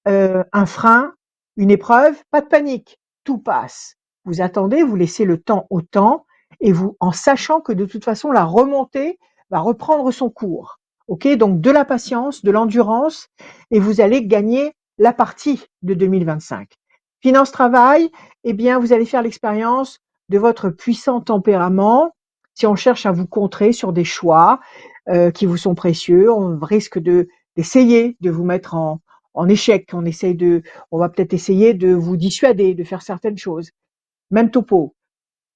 [SPEAKER 1] un frein, une épreuve, pas de panique, tout passe. Vous attendez, vous laissez le temps au temps, et vous, en sachant que de toute façon, la remontée va reprendre son cours. Ok, donc de la patience, de l'endurance, et vous allez gagner la partie de 2025. Finance travail, eh bien, vous allez faire l'expérience de votre puissant tempérament. Si on cherche à vous contrer sur des choix qui vous sont précieux, on risque d'essayer de vous mettre en échec. On va peut-être essayer de vous dissuader de faire certaines choses. Même topo.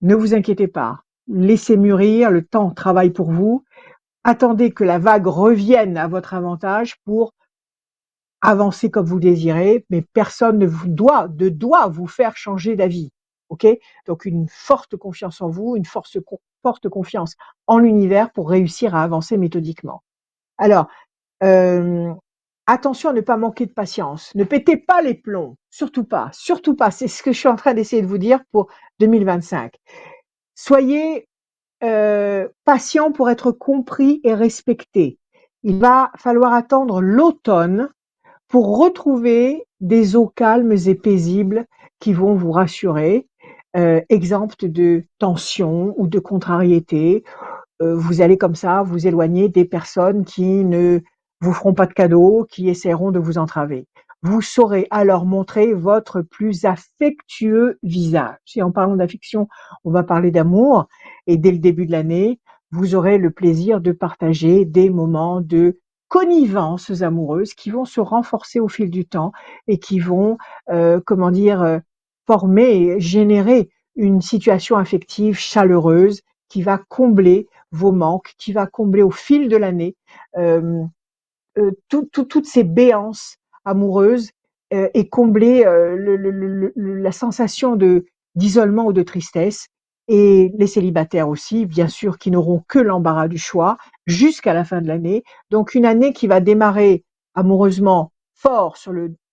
[SPEAKER 1] Ne vous inquiétez pas. Laissez mûrir, le temps travaille pour vous. Attendez que la vague revienne à votre avantage pour avancer comme vous désirez, mais personne ne doit vous faire changer d'avis. Ok? Donc une forte confiance en vous, forte confiance en l'univers pour réussir à avancer méthodiquement. Alors, euh, attention à ne pas manquer de patience. Ne pétez pas les plombs. Surtout pas. Surtout pas. C'est ce que je suis en train d'essayer de vous dire pour 2025. Soyez patient pour être compris et respecté. Il va falloir attendre l'automne pour retrouver des eaux calmes et paisibles qui vont vous rassurer, exemptes de tension ou de contrariété. Vous allez comme ça vous éloigner des personnes qui ne vous feront pas de cadeaux, qui essaieront de vous entraver. Vous saurez alors montrer votre plus affectueux visage. Et en parlant d'affection, on va parler d'amour. Et dès le début de l'année, vous aurez le plaisir de partager des moments de connivences amoureuses qui vont se renforcer au fil du temps et qui vont, former et générer une situation affective chaleureuse qui va combler vos manques, qui va combler au fil de l'année toutes ces béances amoureuses et combler la sensation d'isolement ou de tristesse. Et les célibataires aussi, bien sûr, qui n'auront que l'embarras du choix jusqu'à la fin de l'année. Donc une année qui va démarrer amoureusement fort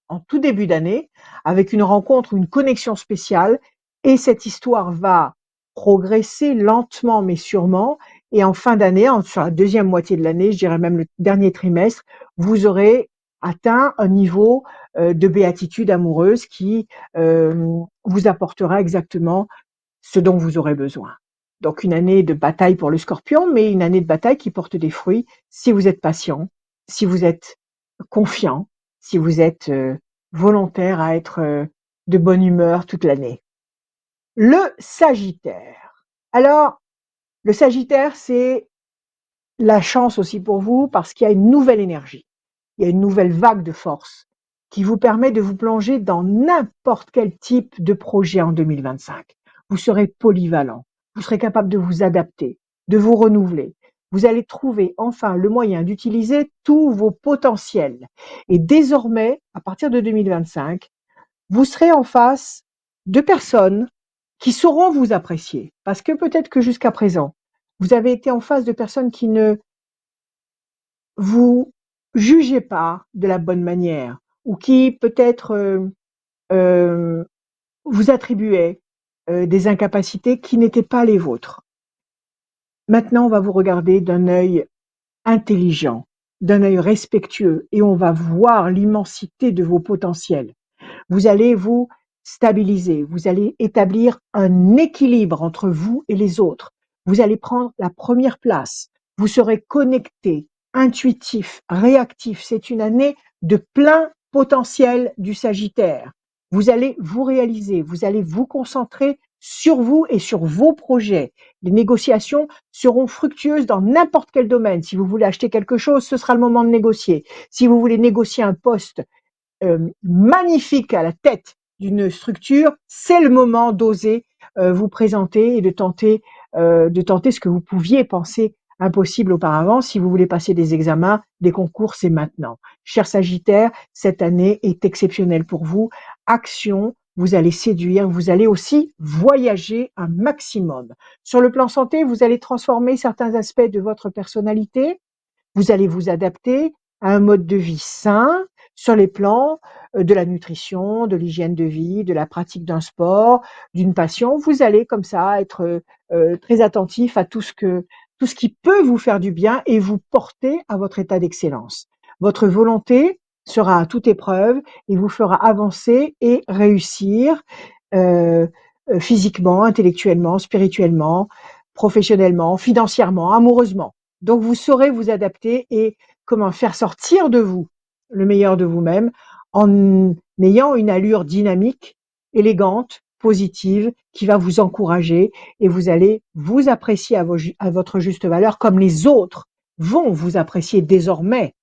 [SPEAKER 1] en tout début d'année, avec une rencontre ou une connexion spéciale. Et cette histoire va progresser lentement mais sûrement. Et en fin d'année, sur la deuxième moitié de l'année, je dirais même le dernier trimestre, vous aurez atteint un niveau de béatitude amoureuse qui vous apportera exactement ce dont vous aurez besoin. Donc une année de bataille pour le Scorpion, mais une année de bataille qui porte des fruits si vous êtes patient, si vous êtes confiant, si vous êtes volontaire à être de bonne humeur toute l'année. Le Sagittaire. Alors, le Sagittaire, c'est la chance aussi pour vous parce qu'il y a une nouvelle énergie. Il y a une nouvelle vague de force qui vous permet de vous plonger dans n'importe quel type de projet en 2025. Vous serez polyvalent, vous serez capable de vous adapter, de vous renouveler. Vous allez trouver enfin le moyen d'utiliser tous vos potentiels. Et désormais, à partir de 2025, vous serez en face de personnes qui sauront vous apprécier. Parce que peut-être que jusqu'à présent, vous avez été en face de personnes qui ne vous jugez pas de la bonne manière ou qui peut-être euh, vous attribuaient des incapacités qui n'étaient pas les vôtres. Maintenant, on va vous regarder d'un œil intelligent, d'un œil respectueux et on va voir l'immensité de vos potentiels. Vous allez vous stabiliser, vous allez établir un équilibre entre vous et les autres. Vous allez prendre la première place. Vous serez connecté, intuitif, réactif. C'est une année de plein potentiel du Sagittaire. Vous allez vous réaliser, vous allez vous concentrer sur vous et sur vos projets. Les négociations seront fructueuses dans n'importe quel domaine. Si vous voulez acheter quelque chose, ce sera le moment de négocier. Si vous voulez négocier un poste magnifique à la tête d'une structure, c'est le moment d'oser vous présenter et de tenter ce que vous pouviez penser impossible auparavant. Si vous voulez passer des examens, des concours, c'est maintenant. Cher Sagittaire, cette année est exceptionnelle pour vous. Action, vous allez séduire, vous allez aussi voyager un maximum. Sur le plan santé, vous allez transformer certains aspects de votre personnalité. Vous allez vous adapter à un mode de vie sain sur les plans de la nutrition, de l'hygiène de vie, de la pratique d'un sport, d'une passion. Vous allez comme ça être très attentif à tout ce qui peut vous faire du bien et vous porter à votre état d'excellence. Votre volonté sera à toute épreuve et vous fera avancer et réussir euh, physiquement, intellectuellement, spirituellement, professionnellement, financièrement, amoureusement. Donc vous saurez vous adapter et comment faire sortir de vous le meilleur de vous-même en ayant une allure dynamique, élégante, positive, qui va vous encourager et vous allez vous apprécier à votre juste valeur comme les autres vont vous apprécier désormais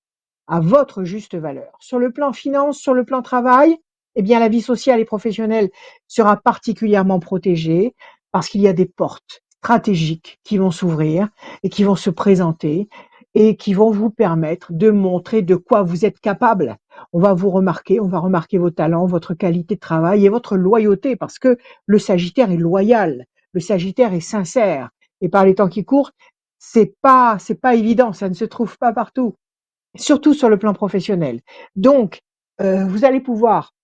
[SPEAKER 1] à votre juste valeur. Sur le plan finance, sur le plan travail, eh bien, la vie sociale et professionnelle sera particulièrement protégée parce qu'il y a des portes stratégiques qui vont s'ouvrir et qui vont se présenter et qui vont vous permettre de montrer de quoi vous êtes capable. On va vous remarquer, on va remarquer vos talents, votre qualité de travail et votre loyauté parce que le Sagittaire est loyal, le Sagittaire est sincère et par les temps qui courent, c'est pas évident, ça ne se trouve pas partout surtout sur le plan professionnel. Donc, vous allez pouvoir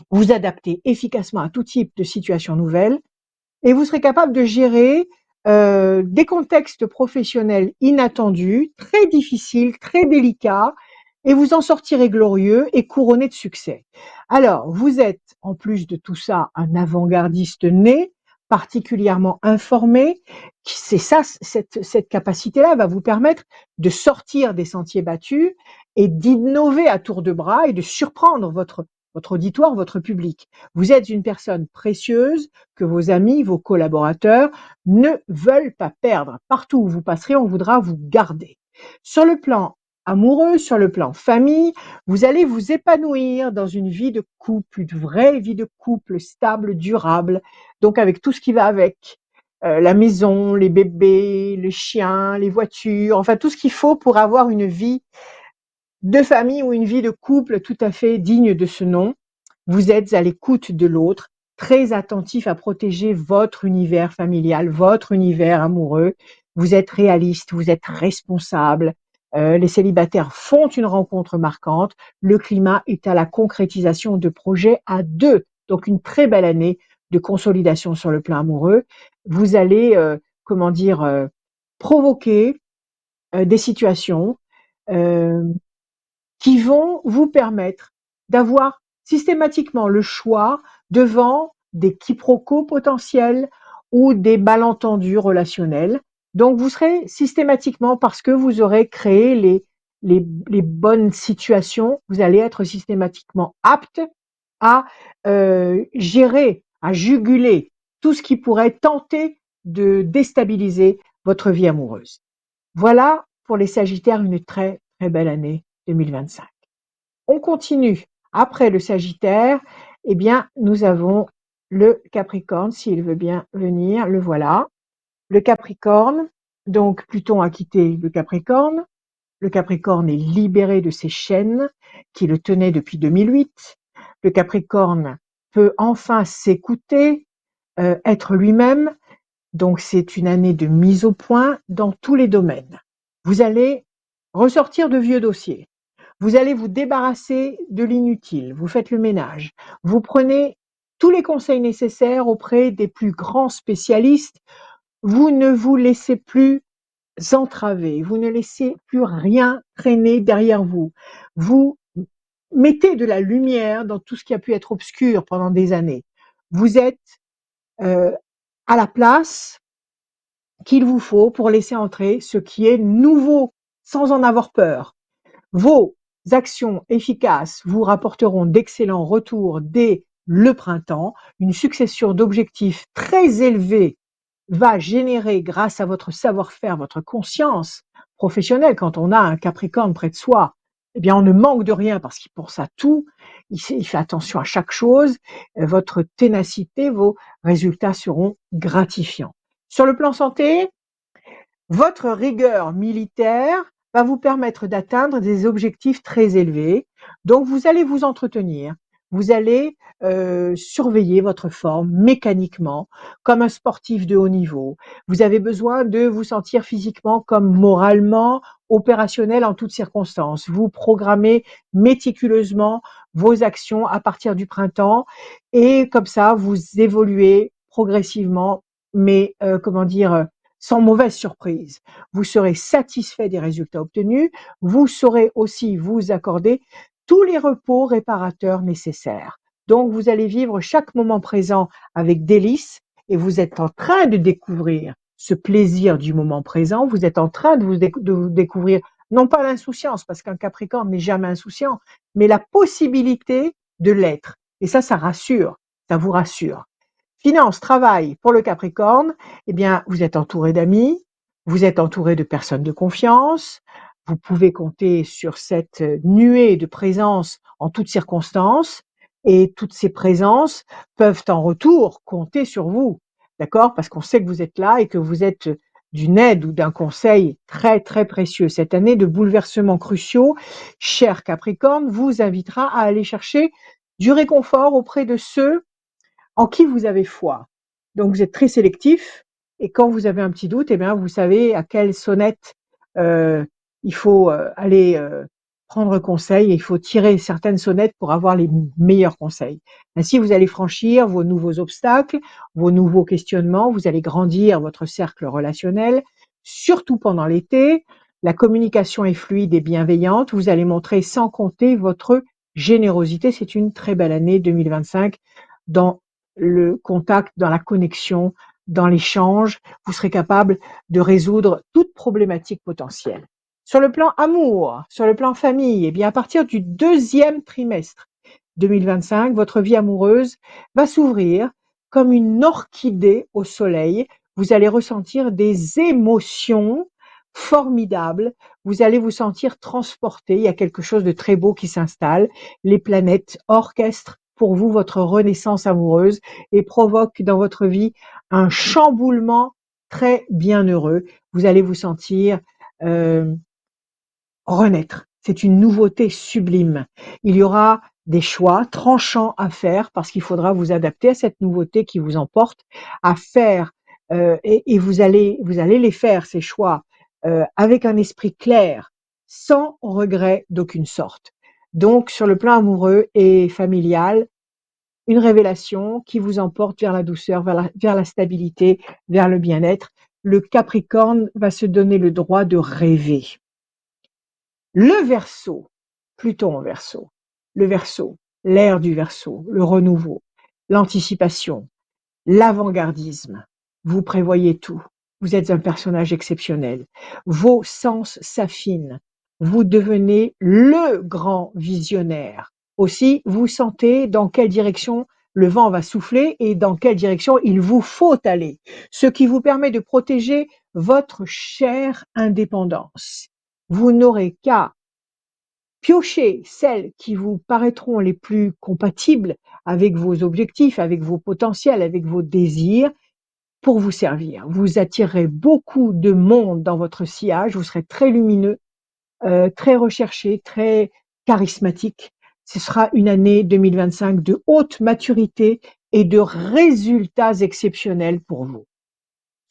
[SPEAKER 1] vous adapter efficacement à tout type de situation nouvelle et vous serez capable de gérer des contextes professionnels inattendus, très difficiles, très délicats, et vous en sortirez glorieux et couronné de succès. Alors, vous êtes, en plus de tout ça, un avant-gardiste né, particulièrement informé. C'est ça, cette capacité-là va vous permettre de sortir des sentiers battus et d'innover à tour de bras et de surprendre votre auditoire, votre public. Vous êtes une personne précieuse, que vos amis, vos collaborateurs ne veulent pas perdre. Partout où vous passerez, on voudra vous garder. Sur le plan amoureux, sur le plan famille, vous allez vous épanouir dans une vie de couple, une vraie vie de couple stable, durable, donc avec tout ce qui va avec. La maison, les bébés, les chiens, les voitures, enfin tout ce qu'il faut pour avoir une vie de famille ou une vie de couple tout à fait digne de ce nom. Vous êtes à l'écoute de l'autre, très attentif à protéger votre univers familial, votre univers amoureux. Vous êtes réaliste, vous êtes responsable. Les célibataires font une rencontre marquante. Le climat est à la concrétisation de projets à deux. Donc une très belle année de consolidation sur le plan amoureux. Vous allez, provoquer des situations euh, qui vont vous permettre d'avoir systématiquement le choix devant des quiproquos potentiels ou des malentendus relationnels. Donc, vous serez systématiquement, parce que vous aurez créé les bonnes situations, vous allez être systématiquement apte à gérer, à juguler tout ce qui pourrait tenter de déstabiliser votre vie amoureuse. Voilà pour les Sagittaires une très très belle année 2025. On continue. Après le Sagittaire, eh bien, nous avons le Capricorne, s'il veut bien venir, le voilà. Le Capricorne, donc Pluton a quitté le Capricorne. Le Capricorne est libéré de ses chaînes qui le tenaient depuis 2008. Le Capricorne peut enfin s'écouter, être lui-même. Donc c'est une année de mise au point dans tous les domaines. Vous allez ressortir de vieux dossiers. Vous allez vous débarrasser de l'inutile, vous faites le ménage, vous prenez tous les conseils nécessaires auprès des plus grands spécialistes, vous ne vous laissez plus entraver, vous ne laissez plus rien traîner derrière vous. Vous mettez de la lumière dans tout ce qui a pu être obscur pendant des années. Vous êtes euh, à la place qu'il vous faut pour laisser entrer ce qui est nouveau sans en avoir peur. Vos actions efficaces vous rapporteront d'excellents retours dès le printemps. Une succession d'objectifs très élevés va générer, grâce à votre savoir-faire, votre conscience professionnelle, quand on a un Capricorne près de soi, eh bien, on ne manque de rien parce qu'il pense à tout, il fait attention à chaque chose, votre ténacité, vos résultats seront gratifiants. Sur le plan santé, votre rigueur militaire va vous permettre d'atteindre des objectifs très élevés. Donc, vous allez vous entretenir. Vous allez surveiller votre forme mécaniquement, comme un sportif de haut niveau. Vous avez besoin de vous sentir physiquement comme moralement opérationnel en toutes circonstances. Vous programmez méticuleusement vos actions à partir du printemps et comme ça, vous évoluez progressivement, mais sans mauvaise surprise. Vous serez satisfait des résultats obtenus, vous saurez aussi vous accorder tous les repos réparateurs nécessaires. Donc, vous allez vivre chaque moment présent avec délice et vous êtes en train de découvrir ce plaisir du moment présent. Vous êtes en train de vous découvrir, non pas l'insouciance, parce qu'un Capricorne n'est jamais insouciant, mais la possibilité de l'être. Et ça rassure, ça vous rassure. Finance, travail pour le Capricorne, eh bien, vous êtes entouré d'amis, vous êtes entouré de personnes de confiance, vous pouvez compter sur cette nuée de présence en toutes circonstances et toutes ces présences peuvent en retour compter sur vous, d'accord? Parce qu'on sait que vous êtes là et que vous êtes d'une aide ou d'un conseil très très précieux. Cette année de bouleversements cruciaux, cher Capricorne, vous invitera à aller chercher du réconfort auprès de ceux en qui vous avez foi. Donc vous êtes très sélectif et quand vous avez un petit doute, eh bien vous savez à quelle sonnette il faut aller prendre conseil. Il faut tirer certaines sonnettes pour avoir les meilleurs conseils. Ainsi, vous allez franchir vos nouveaux obstacles, vos nouveaux questionnements. Vous allez grandir votre cercle relationnel, surtout pendant l'été. La communication est fluide et bienveillante. Vous allez montrer sans compter votre générosité. C'est une très belle année 2025 dans le contact, dans la connexion, dans l'échange, vous serez capable de résoudre toute problématique potentielle. Sur le plan amour, sur le plan famille, eh bien à partir du deuxième trimestre 2025, votre vie amoureuse va s'ouvrir comme une orchidée au soleil. Vous allez ressentir des émotions formidables. Vous allez vous sentir transporté. Il y a quelque chose de très beau qui s'installe. Les planètes orchestrent pour vous votre renaissance amoureuse et provoquent dans votre vie un chamboulement très bienheureux. Vous allez vous sentir euh, renaître. C'est une nouveauté sublime. Il y aura des choix tranchants à faire parce qu'il faudra vous adapter à cette nouveauté qui vous emporte, à faire, et vous allez les faire ces choix, avec un esprit clair, sans regret d'aucune sorte. Donc sur le plan amoureux et familial, une révélation qui vous emporte vers la douceur, vers la stabilité, vers le bien-être. Le Capricorne va se donner le droit de rêver. Le Verseau, Pluton en Verseau, le Verseau, l'ère du Verseau, le renouveau, l'anticipation, l'avant-gardisme. Vous prévoyez tout. Vous êtes un personnage exceptionnel. Vos sens s'affinent. Vous devenez le grand visionnaire. Aussi, vous sentez dans quelle direction le vent va souffler et dans quelle direction il vous faut aller, ce qui vous permet de protéger votre chère indépendance. Vous n'aurez qu'à piocher celles qui vous paraîtront les plus compatibles avec vos objectifs, avec vos potentiels, avec vos désirs pour vous servir. Vous attirerez beaucoup de monde dans votre sillage, vous serez très lumineux, très recherché, très charismatique. Ce sera une année 2025 de haute maturité et de résultats exceptionnels pour vous.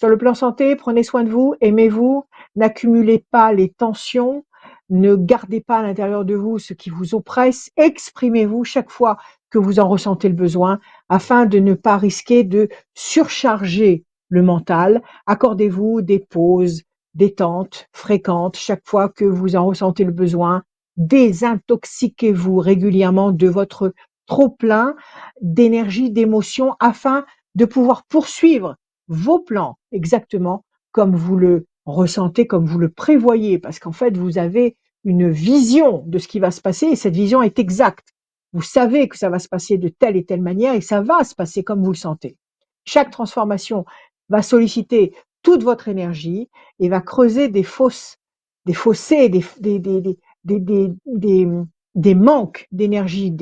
[SPEAKER 1] Sur le plan santé, prenez soin de vous, aimez-vous, n'accumulez pas les tensions, ne gardez pas à l'intérieur de vous ce qui vous oppresse, exprimez-vous chaque fois que vous en ressentez le besoin afin de ne pas risquer de surcharger le mental. Accordez-vous des pauses détentes fréquentes chaque fois que vous en ressentez le besoin. Désintoxiquez-vous régulièrement de votre trop-plein d'énergie, d'émotions afin de pouvoir poursuivre vos plans exactement comme vous le ressentez, comme vous le prévoyez, parce qu'en fait, vous avez une vision de ce qui va se passer et cette vision est exacte. Vous savez que ça va se passer de telle et telle manière et ça va se passer comme vous le sentez. Chaque transformation va solliciter toute votre énergie et va creuser des fossés, des manques d'énergie,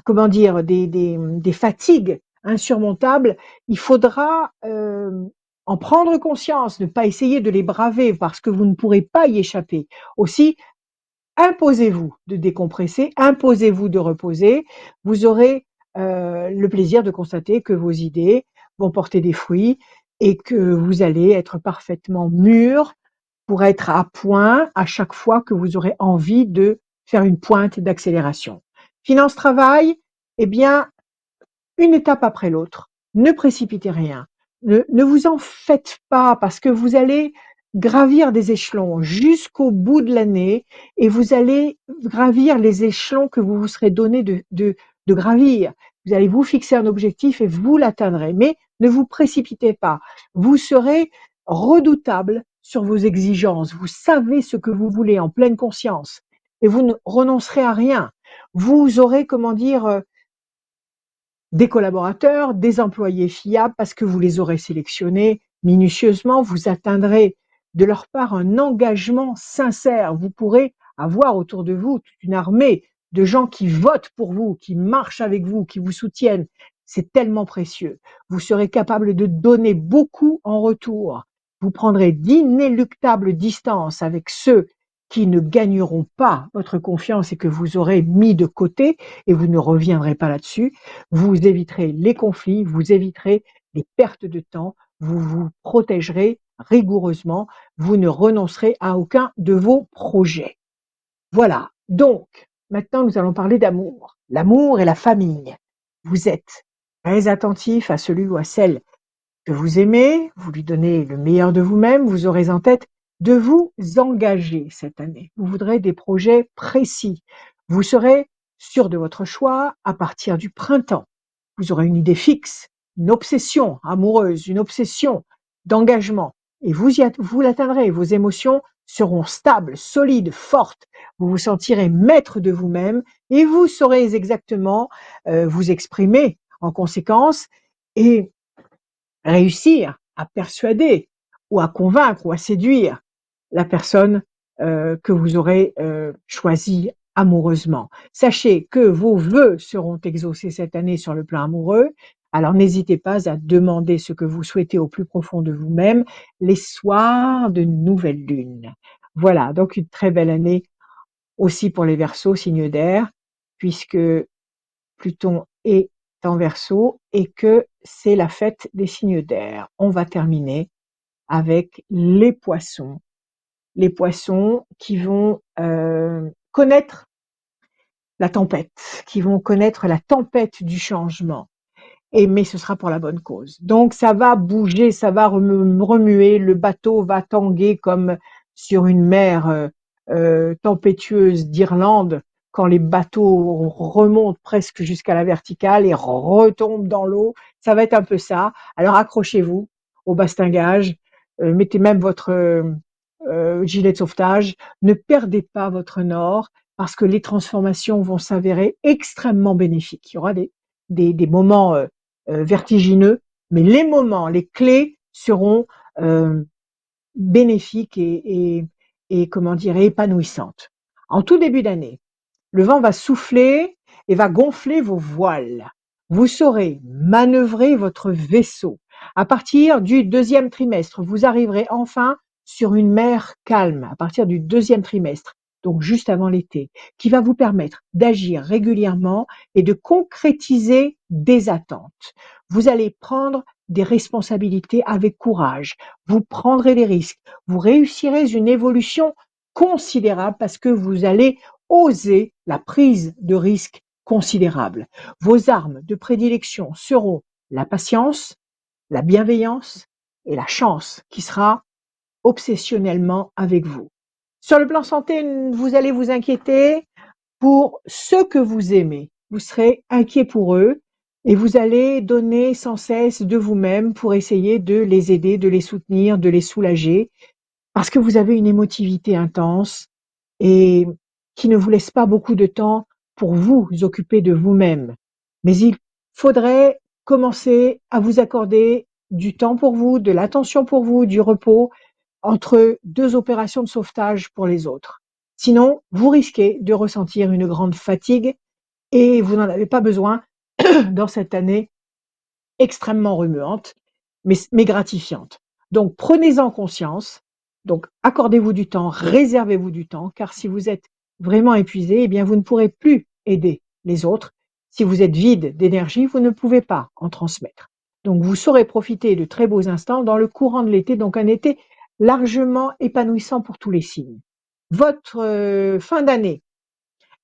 [SPEAKER 1] comment dire, des fatigues insurmontables. Il faudra en prendre conscience, ne pas essayer de les braver parce que vous ne pourrez pas y échapper. Aussi, imposez-vous de décompresser, imposez-vous de reposer. Vous aurez le plaisir de constater que vos idées vont porter des fruits et que vous allez être parfaitement mûr pour être à point à chaque fois que vous aurez envie de faire une pointe d'accélération. Finance travail, eh bien, une étape après l'autre. Ne précipitez rien. Ne vous en faites pas parce que vous allez gravir des échelons jusqu'au bout de l'année et vous allez gravir les échelons que vous vous serez donné de gravir. Vous allez vous fixer un objectif et vous l'atteindrez. Mais ne vous précipitez pas. Vous serez redoutable sur vos exigences. Vous savez ce que vous voulez en pleine conscience et vous ne renoncerez à rien. Vous aurez, comment dire, des collaborateurs, des employés fiables parce que vous les aurez sélectionnés minutieusement, vous atteindrez de leur part un engagement sincère. Vous pourrez avoir autour de vous toute une armée de gens qui votent pour vous, qui marchent avec vous, qui vous soutiennent. C'est tellement précieux. Vous serez capable de donner beaucoup en retour. Vous prendrez d'inéluctables distances avec ceux qui ne gagneront pas votre confiance et que vous aurez mis de côté et vous ne reviendrez pas là-dessus. Vous éviterez les conflits, vous éviterez les pertes de temps, vous vous protégerez rigoureusement, vous ne renoncerez à aucun de vos projets. Voilà, donc maintenant nous allons parler d'amour. L'amour et la famille. Vous êtes très attentif à celui ou à celle que vous aimez, vous lui donnez le meilleur de vous-même, vous aurez en tête de vous engager cette année. Vous voudrez des projets précis. Vous serez sûr de votre choix à partir du printemps. Vous aurez une idée fixe, une obsession amoureuse, une obsession d'engagement. Et vous l'atteindrez. Vos émotions seront stables, solides, fortes. Vous vous sentirez maître de vous-même et vous saurez exactement vous exprimer en conséquence et réussir à persuader ou à convaincre ou à séduire la personne que vous aurez choisie amoureusement. Sachez que vos vœux seront exaucés cette année sur le plan amoureux, alors n'hésitez pas à demander ce que vous souhaitez au plus profond de vous-même les soirs de nouvelle lune. Voilà, donc une très belle année aussi pour les Verseaux, signe d'air, puisque Pluton est en Verseau et que c'est la fête des signes d'air. On va terminer avec les Poissons. Les Poissons qui vont connaître la tempête, qui vont connaître la tempête du changement. Mais ce sera pour la bonne cause. Donc ça va bouger, ça va remuer, le bateau va tanguer comme sur une mer tempétueuse d'Irlande, quand les bateaux remontent presque jusqu'à la verticale et retombent dans l'eau. Ça va être un peu ça. Alors accrochez-vous au bastingage, mettez même votre gilet de sauvetage, ne perdez pas votre nord parce que les transformations vont s'avérer extrêmement bénéfiques. Il y aura des moments vertigineux, mais les moments, les clés seront euh, bénéfiques et comment dire, épanouissantes. En tout début d'année, le vent va souffler et va gonfler vos voiles. Vous saurez manœuvrer votre vaisseau. À partir du deuxième trimestre, vous arriverez enfin sur une mer calme, à partir du deuxième trimestre, donc juste avant l'été, qui va vous permettre d'agir régulièrement et de concrétiser des attentes. Vous allez prendre des responsabilités avec courage. Vous prendrez des risques. Vous réussirez une évolution considérable parce que vous allez oser la prise de risques considérables. Vos armes de prédilection seront la patience, la bienveillance et la chance qui sera obsessionnellement avec vous. Sur le plan santé, vous allez vous inquiéter pour ceux que vous aimez. Vous serez inquiet pour eux et vous allez donner sans cesse de vous-même pour essayer de les aider, de les soutenir, de les soulager parce que vous avez une émotivité intense et qui ne vous laisse pas beaucoup de temps pour vous occuper de vous-même. Mais il faudrait commencer à vous accorder du temps pour vous, de l'attention pour vous, du repos entre deux opérations de sauvetage pour les autres. Sinon, vous risquez de ressentir une grande fatigue et vous n'en avez pas besoin dans cette année extrêmement remuante, mais gratifiante. Donc prenez-en conscience, donc accordez-vous du temps, réservez-vous du temps, car si vous êtes vraiment épuisé, eh bien vous ne pourrez plus aider les autres. Si vous êtes vide d'énergie, vous ne pouvez pas en transmettre. Donc vous saurez profiter de très beaux instants dans le courant de l'été, donc un été largement épanouissant pour tous les signes. Votre fin d'année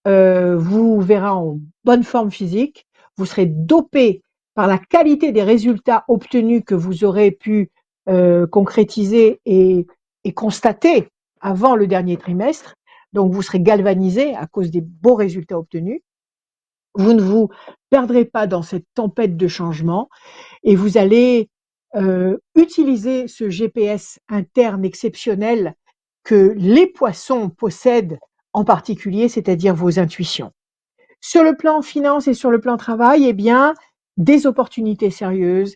[SPEAKER 1] vous verrez en bonne forme physique, vous serez dopé par la qualité des résultats obtenus que vous aurez pu concrétiser et constater avant le dernier trimestre. Donc vous serez galvanisé à cause des beaux résultats obtenus. Vous ne vous perdrez pas dans cette tempête de changement et vous allez utiliser ce GPS interne exceptionnel que les poissons possèdent en particulier, c'est-à-dire vos intuitions. Sur le plan finance et sur le plan travail, eh bien, des opportunités sérieuses,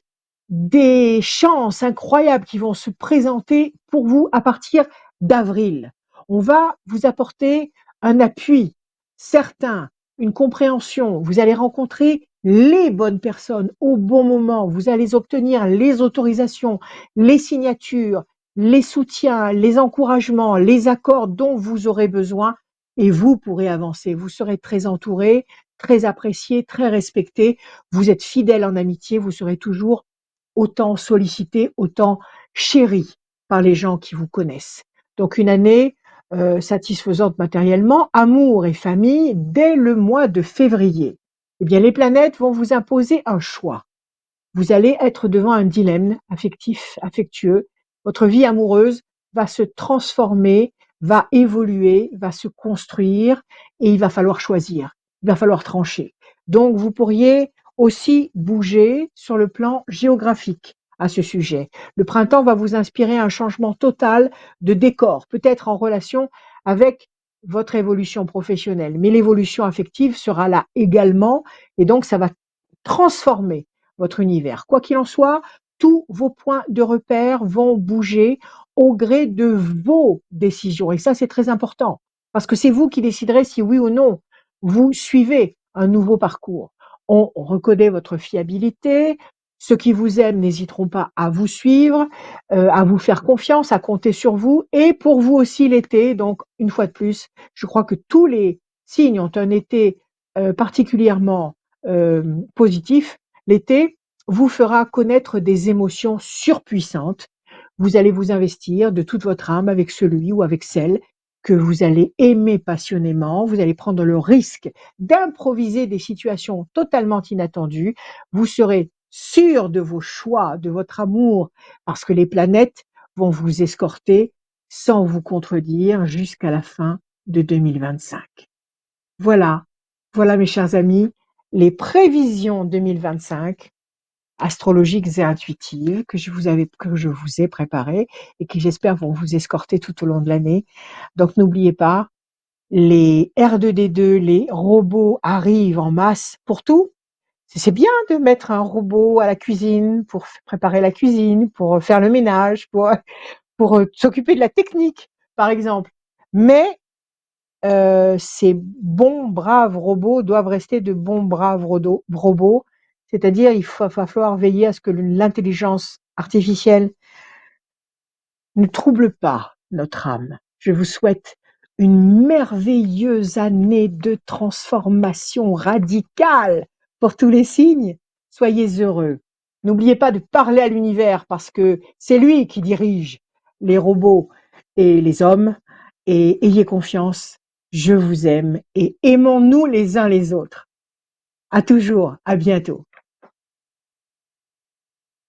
[SPEAKER 1] des chances incroyables qui vont se présenter pour vous à partir d'avril. On va vous apporter un appui certain, une compréhension. Vous allez rencontrer les bonnes personnes au bon moment. Vous allez obtenir les autorisations, les signatures, les soutiens, les encouragements, les accords dont vous aurez besoin et vous pourrez avancer. Vous serez très entouré, très apprécié, très respecté. Vous êtes fidèle en amitié, vous serez toujours autant sollicité, autant chéri par les gens qui vous connaissent. Donc une année satisfaisante matériellement, amour et famille, dès le mois de février. Eh bien, les planètes vont vous imposer un choix. Vous allez être devant un dilemme affectif, affectueux. Votre vie amoureuse va se transformer, va évoluer, va se construire et il va falloir choisir, il va falloir trancher. Donc, vous pourriez aussi bouger sur le plan géographique à ce sujet. Le printemps va vous inspirer un changement total de décor, peut-être en relation avec votre évolution professionnelle, mais l'évolution affective sera là également et donc ça va transformer votre univers. Quoi qu'il en soit, tous vos points de repère vont bouger au gré de vos décisions. Et ça, c'est très important, parce que c'est vous qui déciderez si oui ou non vous suivez un nouveau parcours. On reconnaît votre fiabilité, Ceux qui vous aiment n'hésiteront pas à vous suivre, à vous faire confiance, à compter sur vous et pour vous aussi l'été. Donc une fois de plus, je crois que tous les signes ont un été, particulièrement, positif. L'été vous fera connaître des émotions surpuissantes. Vous allez vous investir de toute votre âme avec celui ou avec celle que vous allez aimer passionnément. Vous allez prendre le risque d'improviser des situations totalement inattendues. Vous serez sûr de vos choix, de votre amour, parce que les planètes vont vous escorter sans vous contredire jusqu'à la fin de 2025. Voilà, voilà mes chers amis, les prévisions 2025 astrologiques et intuitives que je vous ai préparées et qui j'espère vont vous escorter tout au long de l'année. Donc n'oubliez pas, les R2D2, les robots arrivent en masse pour tout. C'est bien de mettre un robot à la cuisine pour préparer la cuisine, pour faire le ménage, pour s'occuper de la technique, par exemple. Mais ces bons, braves robots doivent rester de bons, braves robots. C'est-à-dire, va falloir veiller à ce que l'intelligence artificielle ne trouble pas notre âme. Je vous souhaite une merveilleuse année de transformation radicale pour tous les signes. Soyez heureux. N'oubliez pas de parler à l'univers parce que c'est lui qui dirige les robots et les hommes. Et ayez confiance, je vous aime et aimons-nous les uns les autres. À toujours, à bientôt.